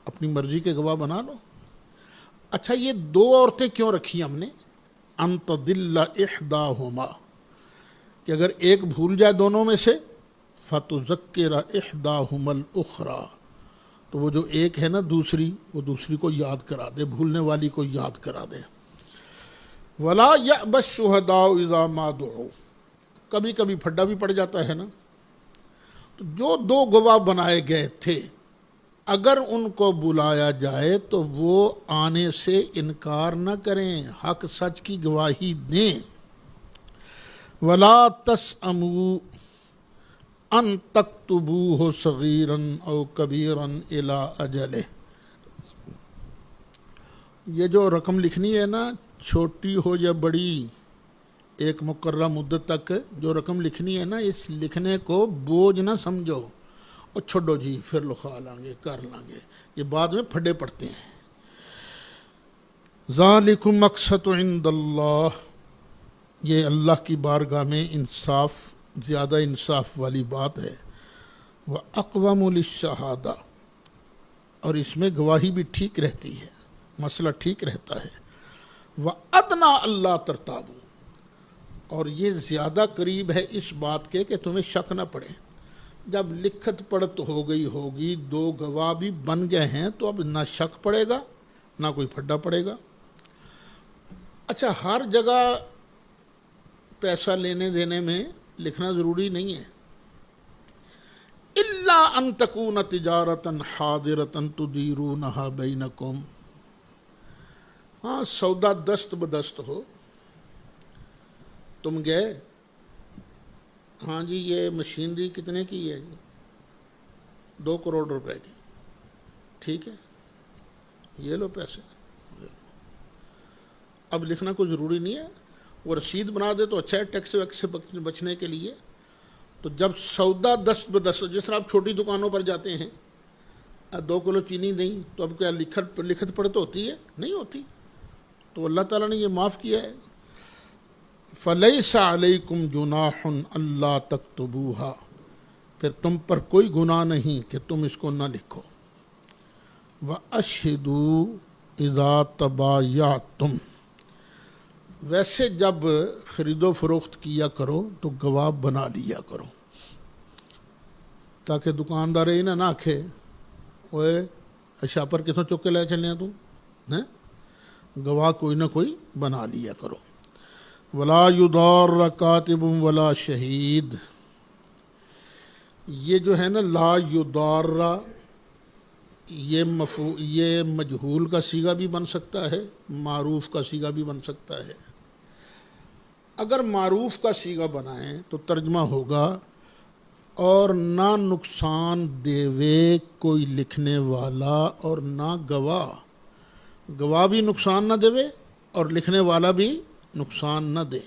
اپنی مرضی کے گواہ بنا لو۔ اچھا، یہ 2 عورتیں کیوں رکھی ہم نے؟ ان تضل احداہما، کہ اگر ایک بھول جائے دونوں میں سے، فتذکر احداہما الاخری، تو وہ جو ایک ہے نا دوسری، وہ دوسری کو یاد کرا دے، بھولنے والی کو یاد کرا دے۔ ولا یأبی الشہداء اذا ما دعوا، کبھی کبھی پھڈا بھی پڑ جاتا ہے نا، تو جو 2 گواہ بنائے گئے تھے اگر ان کو بلایا جائے تو وہ آنے سے انکار نہ کریں، حق سچ کی گواہی دیں۔ ولا تسأموا ان تکتبوہ صغیرا او کبیرا الی اجلہ، یہ جو رقم لکھنی ہے نا، چھوٹی ہو یا بڑی، ایک مقررہ مدت تک جو رقم لکھنی ہے نا، اس لکھنے کو بوجھ نہ سمجھو اور چھوڑو جی پھر لکھا لیں گے، کر لیں گے، یہ بعد میں پھڈے پڑتے ہیں۔ ذالکم اقسط عند اللہ، یہ اللہ کی بارگاہ میں انصاف، زیادہ انصاف والی بات ہے۔ وَأَقْوَمُ لِلشَّهَادَةِ، اور اس میں گواہی بھی ٹھیک رہتی ہے، مسئلہ ٹھیک رہتا ہے۔ وَأَدْنَىٰ أَلَّا تَرْتَابُوا، اور یہ زیادہ قریب ہے اس بات کے کہ تمہیں شک نہ پڑے۔ جب لکھت پڑھت ہو گئی ہوگی، 2 گواہ بھی بن گئے ہیں، تو اب نہ شک پڑے گا نہ کوئی پھڈا پڑے گا۔ اچھا، ہر جگہ پیسہ لینے دینے میں لکھنا ضروری نہیں ہے۔ الا ان تکون تجارتا حاضرتا تدیرونہا بینکم، ہاں سودا دست بدست ہو، تم گئے، ہاں جی یہ مشینری کتنے کی ہے جی؟ 2 کروڑ روپے کی، ٹھیک ہے یہ لو پیسے۔ اب لکھنا کوئی ضروری نہیں ہے، وہ رسید بنا دے تو اچھا ہے، ٹیکس ویکس سے بچنے کے لیے۔ تو جب سودا دست بدست، جس طرح آپ چھوٹی دکانوں پر جاتے ہیں، 2 کلو چینی نہیں، تو اب کیا لکھت پڑھ تو ہوتی ہے؟ نہیں ہوتی، تو اللہ تعالیٰ نے یہ معاف کیا ہے۔ فَلَيْسَ عَلَيْكُمْ جُنَاحٌ أَلَّا تَكْتُبُوهَا، پھر تم پر کوئی گناہ نہیں کہ تم اس کو نہ لکھو۔ وَأَشْهِدُوا، اذا تبایعتم، ویسے جب خرید و فروخت کیا کرو تو گواہ بنا لیا کرو، تاکہ دکاندار ہی نہ آکھے اوے اشا پر کتوں چک کے لے چلے تو ہیں، گواہ کوئی نہ کوئی بنا لیا کرو۔ ولا یضار کاتب ولا شہید، یہ جو ہے نا لا یضار، یہ مجہول کا صیغہ بھی بن سکتا ہے، معروف کا صیغہ بھی بن سکتا ہے۔ اگر معروف کا صیغہ بنائیں تو ترجمہ ہوگا اور نہ نقصان دیوے کوئی لکھنے والا اور نہ گواہ، گواہ بھی نقصان نہ دیوے اور لکھنے والا بھی نقصان نہ دے۔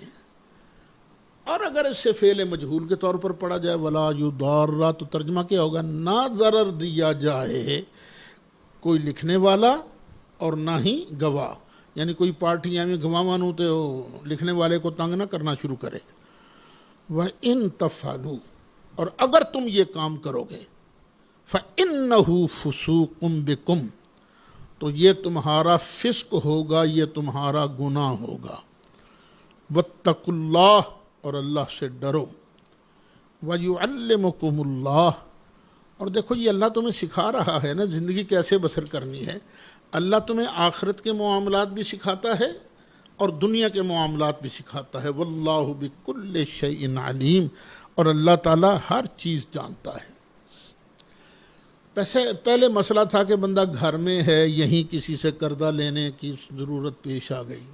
اور اگر اس سے فعل مجہول کے طور پر پڑھا جائے ولا یضار، تو ترجمہ کیا ہوگا نہ ضرر دیا جائے کوئی لکھنے والا اور نہ ہی گواہ، یعنی کوئی پارٹی میں گواہ مانو تو لکھنے والے کو تنگ نہ کرنا شروع کرے۔ وَإِن تَفْعَلُوا، اور اگر تم یہ کام کرو گے، فَإِنَّهُ فُسُوقٌ بِكُمْ، تو یہ تمہارا فسق ہوگا، یہ تمہارا گناہ ہوگا۔ وَاتَّقُوا اللَّهَ، اور اللہ سے ڈرو۔ وَيُعَلِّمُكُمُ اللَّهُ، اور دیکھو یہ اللہ تمہیں سکھا رہا ہے نا زندگی کیسے بسر کرنی ہے۔ اللہ تمہیں آخرت کے معاملات بھی سکھاتا ہے اور دنیا کے معاملات بھی سکھاتا ہے۔ وَاللَّهُ بِكُلِّ شَيْءٍ عَلِيمٌ، اور اللہ تعالیٰ ہر چیز جانتا ہے۔ پہلے مسئلہ تھا کہ بندہ گھر میں ہے، یہیں کسی سے قرضہ لینے کی ضرورت پیش آ گئی۔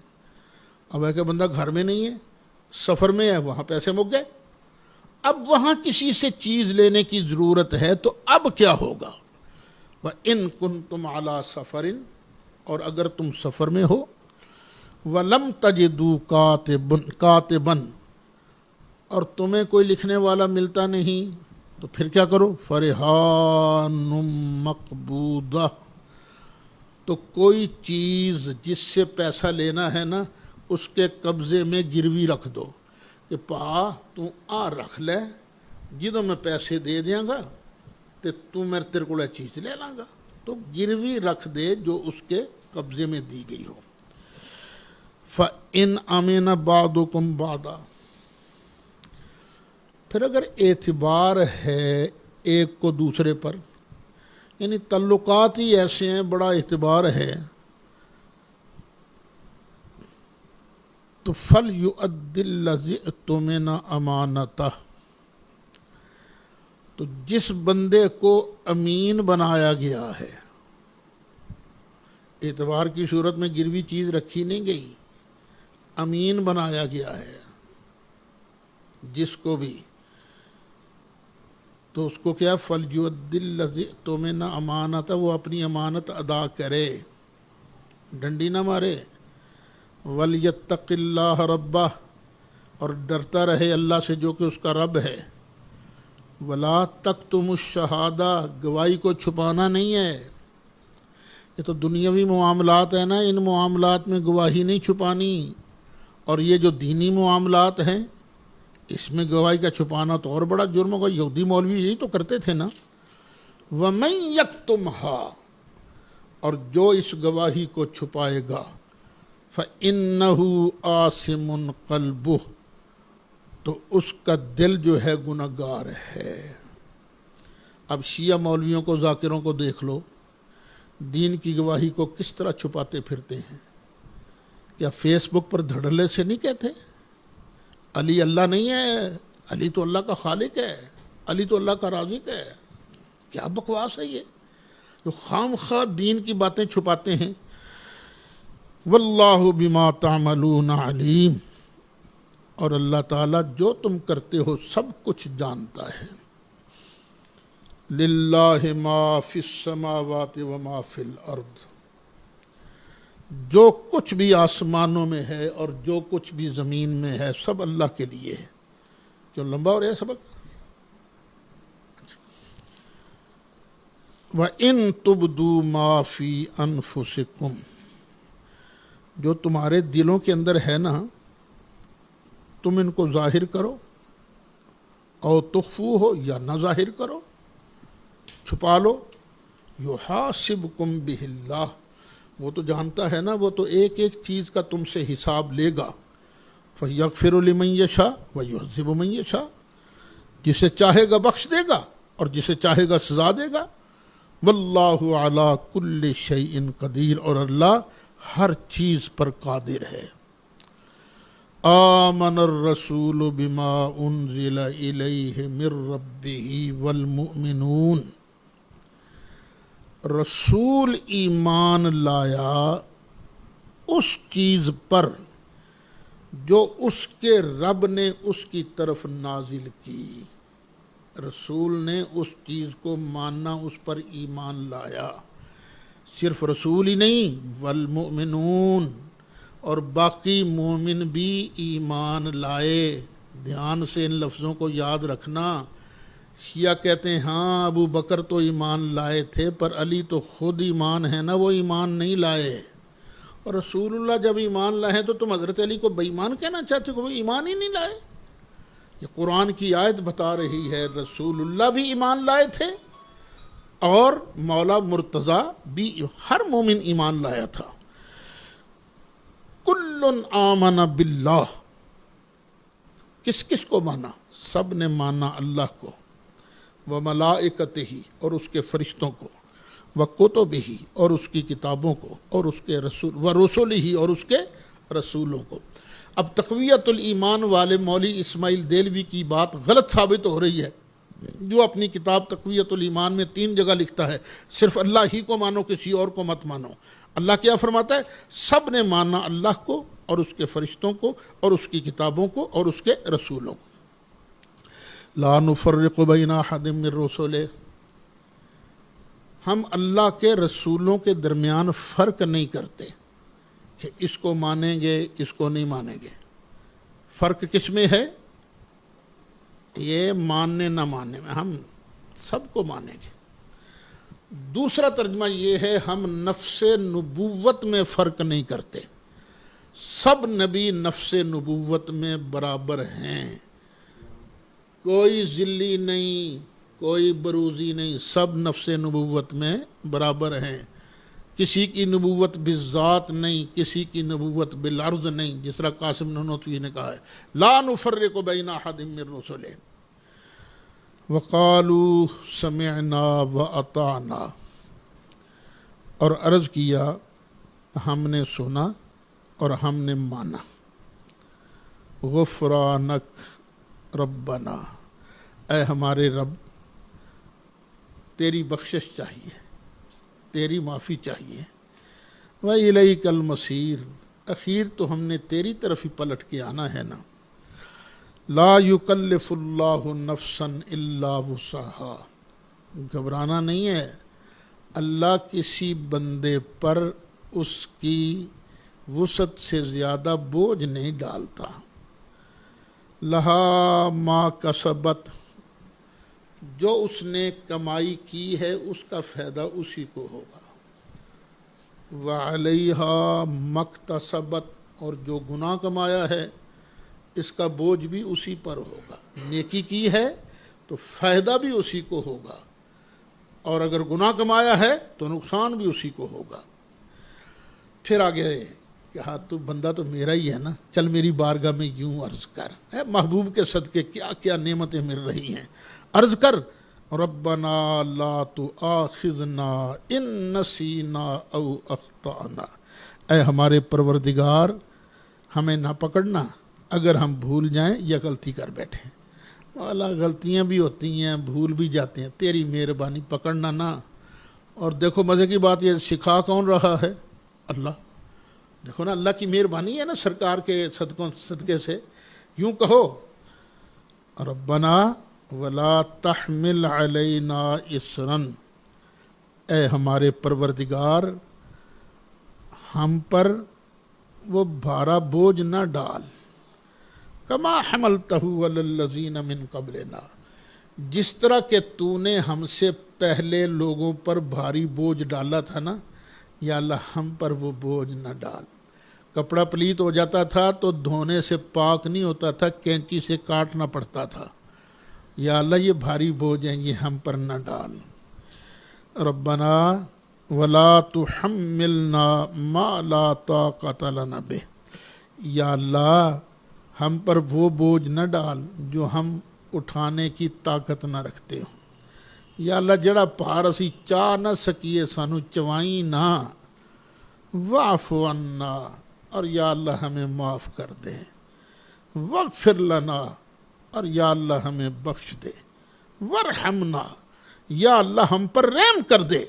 اب ہے کہ بندہ گھر میں نہیں ہے، سفر میں ہے، وہاں پیسے مک گئے، اب وہاں کسی سے چیز لینے کی ضرورت ہے، تو اب کیا ہوگا؟ وَإِن كُنتُمْ عَلَىٰ سَفَرٍ، اور اگر تم سفر میں ہو، وَلَمْ تَجِدُوا كَاتِبًا، اور تمہیں کوئی لکھنے والا ملتا نہیں، تو پھر کیا کرو؟ فَرِحَانٌ مَقْبُوضَةٌ، تو کوئی چیز جس سے پیسہ لینا ہے نا اس کے قبضے میں گروی رکھ دو کہ پا تو آ رکھ لے، جدوں میں پیسے دے دیاں گا تو تیرے کو چیز لے لاں گا، تو گروی رکھ دے جو اس کے قبضے میں دی گئی ہو۔ فَإِنْ أَمِنَ بَعْضُكُمْ بَعْضًا، پھر اگر اعتبار ہے ایک کو دوسرے پر، یعنی تعلقات ہی ایسے ہیں بڑا اعتبار ہے، تو فَلْيُؤَدِّ الَّذِي اؤْتُمِنَ أَمَانَتَهُ، تو جس بندے کو امین بنایا گیا ہے، اعتبار کی صورت میں گروی چیز رکھی نہیں گئی، امین بنایا گیا ہے جس کو بھی، تو اس کو کیا فَلْيُؤَدِّ الَّذِي اؤْتُمِنَ أَمَانَتَهُ، وہ اپنی امانت ادا کرے، ڈنڈی نہ مارے۔ وَلْيَتَّقِ اللَّهَ رَبَّهُ، اور ڈرتا رہے اللہ سے جو کہ اس کا رب ہے۔ وَلَا تَكْتُمُوا الشَّهَادَةَ، گواہی کو چھپانا نہیں ہے۔ یہ تو دنیاوی معاملات ہیں نا، ان معاملات میں گواہی نہیں چھپانی، اور یہ جو دینی معاملات ہیں اس میں گواہی کا چھپانا تو اور بڑا جرم ہوگا، یہودی مولوی یہی تو کرتے تھے نا۔ وَمَن يَكْتُمْهَا، اور جو اس گواہی کو چھپائے گا، فَإِنَّهُ آثِمٌ قَلْبُهُ، تو اس کا دل جو ہے گناہگار ہے۔ اب شیعہ مولویوں کو، ذاکروں کو دیکھ لو، دین کی گواہی کو کس طرح چھپاتے پھرتے ہیں۔ کیا فیس بک پر دھڑلے سے نہیں کہتے علی اللہ نہیں ہے، علی تو اللہ کا خالق ہے، علی تو اللہ کا رازق ہے؟ کیا بکواس ہے یہ، جو خام خواہ دین کی باتیں چھپاتے ہیں۔ واللہ بما تعملون علیم، اور اللہ تعالیٰ جو تم کرتے ہو سب کچھ جانتا ہے۔ للہ ما فی السماوات وما فی الارض، جو کچھ بھی آسمانوں میں ہے اور جو کچھ بھی زمین میں ہے سب اللہ کے لیے ہے۔ کیوں لمبا ہو رہا ہے سبق؟ وَإِن تُبْدُوا مَا فِي أَنفُسِكُمْ، جو تمہارے دلوں کے اندر ہے نا، تم ان کو ظاہر کرو، او تخفو ہو یا نہ ظاہر کرو، چھپا لو، یحاسبکم بہ اللہ، وہ تو جانتا ہے نا، وہ تو ایک ایک چیز کا تم سے حساب لے گا. فَيَغْفِرُ لِمَن يَشَاءُ وَيُعَذِّبُ مَن يَشَاءُ، جسے چاہے گا بخش دے گا اور جسے چاہے گا سزا دے گا. واللہ علی کل شیء قدیر، اور اللہ ہر چیز پر قادر ہے. آمن الرسول بما انزل الیہ من ربہ والمؤمنون، رسول ایمان لایا اس چیز پر جو اس کے رب نے اس کی طرف نازل کی. رسول نے اس چیز کو ماننا، اس پر ایمان لایا. صرف رسول ہی نہیں، والمؤمنون، اور باقی مومن بھی ایمان لائے. دھیان سے ان لفظوں کو یاد رکھنا. شیعہ کہتے ہیں ہاں ابو بکر تو ایمان لائے تھے، پر علی تو خود ایمان ہے نا، وہ ایمان نہیں لائے. اور رسول اللہ جب ایمان لائے تو تم حضرت علی کو بے ایمان کہنا چاہتے ہو؟ وہ ایمان ہی نہیں لائے. یہ قرآن کی آیت بتا رہی ہے رسول اللہ بھی ایمان لائے تھے اور مولا مرتضیٰ بھی، ہر مومن ایمان لایا تھا. کل آمن باللہ، کس کس کو مانا؟ سب نے مانا اللہ کو، وملائکتہ، اور اس کے فرشتوں کو، وکتبہ، اور اس کی کتابوں کو، اور اس کے رسول، ورسلہ، اور اس کے رسولوں کو. اب تقویت الایمان والے مولوی اسماعیل دہلوی کی بات غلط ثابت ہو رہی ہے، جو اپنی کتاب تقویت الایمان میں 3 جگہ لکھتا ہے صرف اللہ ہی کو مانو، کسی اور کو مت مانو. اللہ کیا فرماتا ہے؟ سب نے مانا اللہ کو اور اس کے فرشتوں کو اور اس کی کتابوں کو اور اس کے رسولوں کو. لا نفرق بین احد من رسلہ، ہم اللہ کے رسولوں کے درمیان فرق نہیں کرتے کہ اس کو مانیں گے اس کو نہیں مانیں گے. فرق کس میں ہے؟ یہ ماننے نہ ماننے میں، ہم سب کو مانیں گے. دوسرا ترجمہ یہ ہے ہم نفس نبوت میں فرق نہیں کرتے، سب نبی نفس نبوت میں برابر ہیں، کوئی ذلی نہیں کوئی بروزی نہیں، سب نفس نبوت میں برابر ہیں. کسی کی نبوت بالذات نہیں، کسی کی نبوت بالعرض نہیں، جس طرح قاسم نانوتوی نے کہا ہے لا نفرق بین احد من رسلہ. وقالوا سمعنا واطعنا، اور عرض کیا ہم نے سنا اور ہم نے مانا. غفرانک ربنا، اے ہمارے رب تیری بخشش چاہیے، تیری معافی چاہیے. وَإِلَيْكَ الْمَصِيرُ، اخیر تو ہم نے تیری طرف ہی پلٹ کے آنا ہے نا. لا يكلف اللہ نفسا الا وسعها، گھبرانا نہیں ہے، اللہ کسی بندے پر اس کی وسعت سے زیادہ بوجھ نہیں ڈالتا. لہا ما کسبت، جو اس نے کمائی کی ہے اس کا فائدہ اسی کو ہوگا. وعلیہا مکتسبت، اور جو گناہ کمایا ہے اس کا بوجھ بھی اسی پر ہوگا. نیکی کی ہے تو فائدہ بھی اسی کو ہوگا، اور اگر گناہ کمایا ہے تو نقصان بھی اسی کو ہوگا. پھر آگے کہا تو بندہ تو میرا ہی ہے نا، چل میری بارگاہ میں یوں عرض کر، اے محبوب کے صدقے کیا کیا نعمتیں مل رہی ہیں. عرض کر ربنا لا تؤاخذنا ان نسینا او اخطأنا، اے ہمارے پروردگار ہمیں نہ پکڑنا اگر ہم بھول جائیں یا غلطی کر بیٹھیں. والا غلطیاں بھی ہوتی ہیں، بھول بھی جاتے ہیں، تیری مہربانی پکڑنا نہ. اور دیکھو مزے کی بات یہ سکھا کون رہا ہے؟ اللہ. دیکھو نا اللہ کی مہربانی ہے نا سرکار کے صدقے سے. یوں کہو ربنا ولا تحمل علینا اسرا، اے ہمارے پروردگار ہم پر وہ بھارا بوجھ نہ ڈال. کما حملتہ علی الذین من قبلنا، جس طرح کہ تو نے ہم سے پہلے لوگوں پر بھاری بوجھ ڈالا تھا نا، یا اللہ ہم پر وہ بوجھ نہ ڈال. کپڑا پلیت ہو جاتا تھا تو دھونے سے پاک نہیں ہوتا تھا، کینچی سے کاٹنا پڑتا تھا. یا اللہ یہ بھاری بوجھ ہیں، یہ ہم پر نہ ڈال. ربنا، ولا تحملنا ما لا طاقت لنا به، یا اللہ ہم پر وہ بوجھ نہ ڈال جو ہم اٹھانے کی طاقت نہ رکھتے ہوں، یا اللہ جڑا پار اسی چاہ نہ سکیے سانو چوائیں نہ، واعف عنا، اور یا اللہ ہمیں معاف کر دے، واغفر لنا، اور یا اللہ ہمیں بخش دے، ورحمنا، یا اللہ ہم پر رحم کر دے،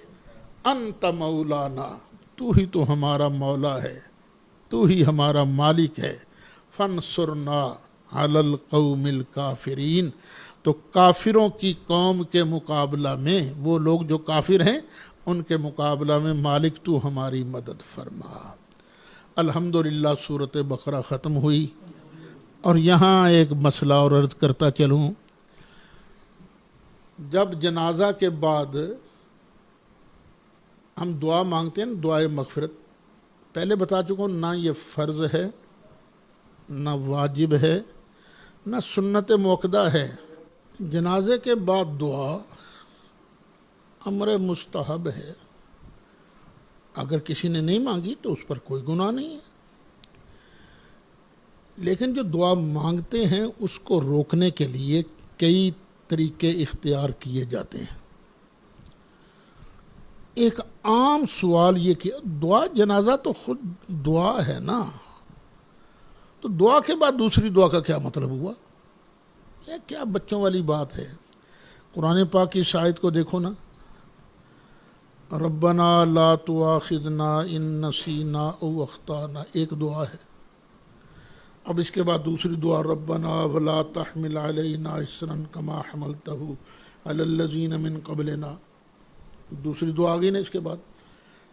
انت مولانا، تو ہی تو ہمارا مولا ہے، تو ہی ہمارا مالک ہے، فانصرنا علی القوم الکافرین، تو کافروں کی قوم کے مقابلہ میں، وہ لوگ جو کافر ہیں ان کے مقابلہ میں مالک تو ہماری مدد فرما۔ الحمدللہ سورۃ بقرہ ختم ہوئی، اور یہاں ایک مسئلہ اور عرض کرتا چلوں، جب جنازہ کے بعد ہم دعا مانگتے ہیں، دعائے مغفرت، پہلے بتا چکا ہوں، نہ یہ فرض ہے، نہ واجب ہے، نہ سنت موقدہ ہے۔ جنازے کے بعد دعا امر مستحب ہے، اگر کسی نے نہیں مانگی تو اس پر کوئی گناہ نہیں ہے، لیکن جو دعا مانگتے ہیں اس کو روکنے کے لیے کئی طریقے اختیار کیے جاتے ہیں۔ ایک عام سوال یہ کہ دعا، جنازہ تو خود دعا ہے نا، تو دعا کے بعد دوسری دعا کا کیا مطلب ہوا؟ یہ کیا بچوں والی بات ہے؟ قرآن پاک کی شاہد کو دیکھو نا، ربنا لا تؤاخذنا ان نسینا او اخطانا، ایک دعا ہے۔ اب اس کے بعد دوسری دعا، ربنا ولا تحمل علینا اصرا کما حملتہ علی الذین من قبلنا، دوسری دعا آ گئی نا اس کے بعد۔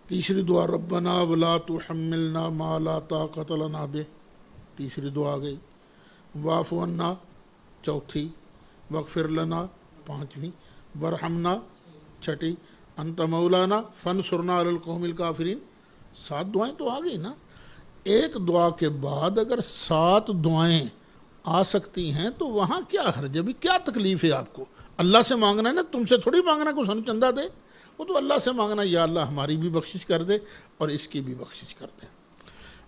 تیسری دعا، ربنا ولا تحملنا ما لا طاقت لنا بہ، تیسری دعا آ گئی۔ واعف عنا چوتھی، واغفر لنا پانچویں، ورحمنا چھٹی، انت مولانا فانصرنا علی القوم الکافرین، 7 دعائیں تو آ گئی نا۔ ایک دعا کے بعد اگر 7 دعائیں آ سکتی ہیں تو وہاں کیا حرج ہے؟ بھی کیا تکلیف ہے آپ کو؟ اللہ سے مانگنا ہے نا، تم سے تھوڑی مانگنا کو ہم چندہ دے، وہ تو اللہ سے مانگنا، یا اللہ ہماری بھی بخشش کر دے اور اس کی بھی بخشش کر دے۔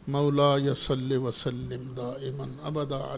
مولا صلی وسلم دائما ابدا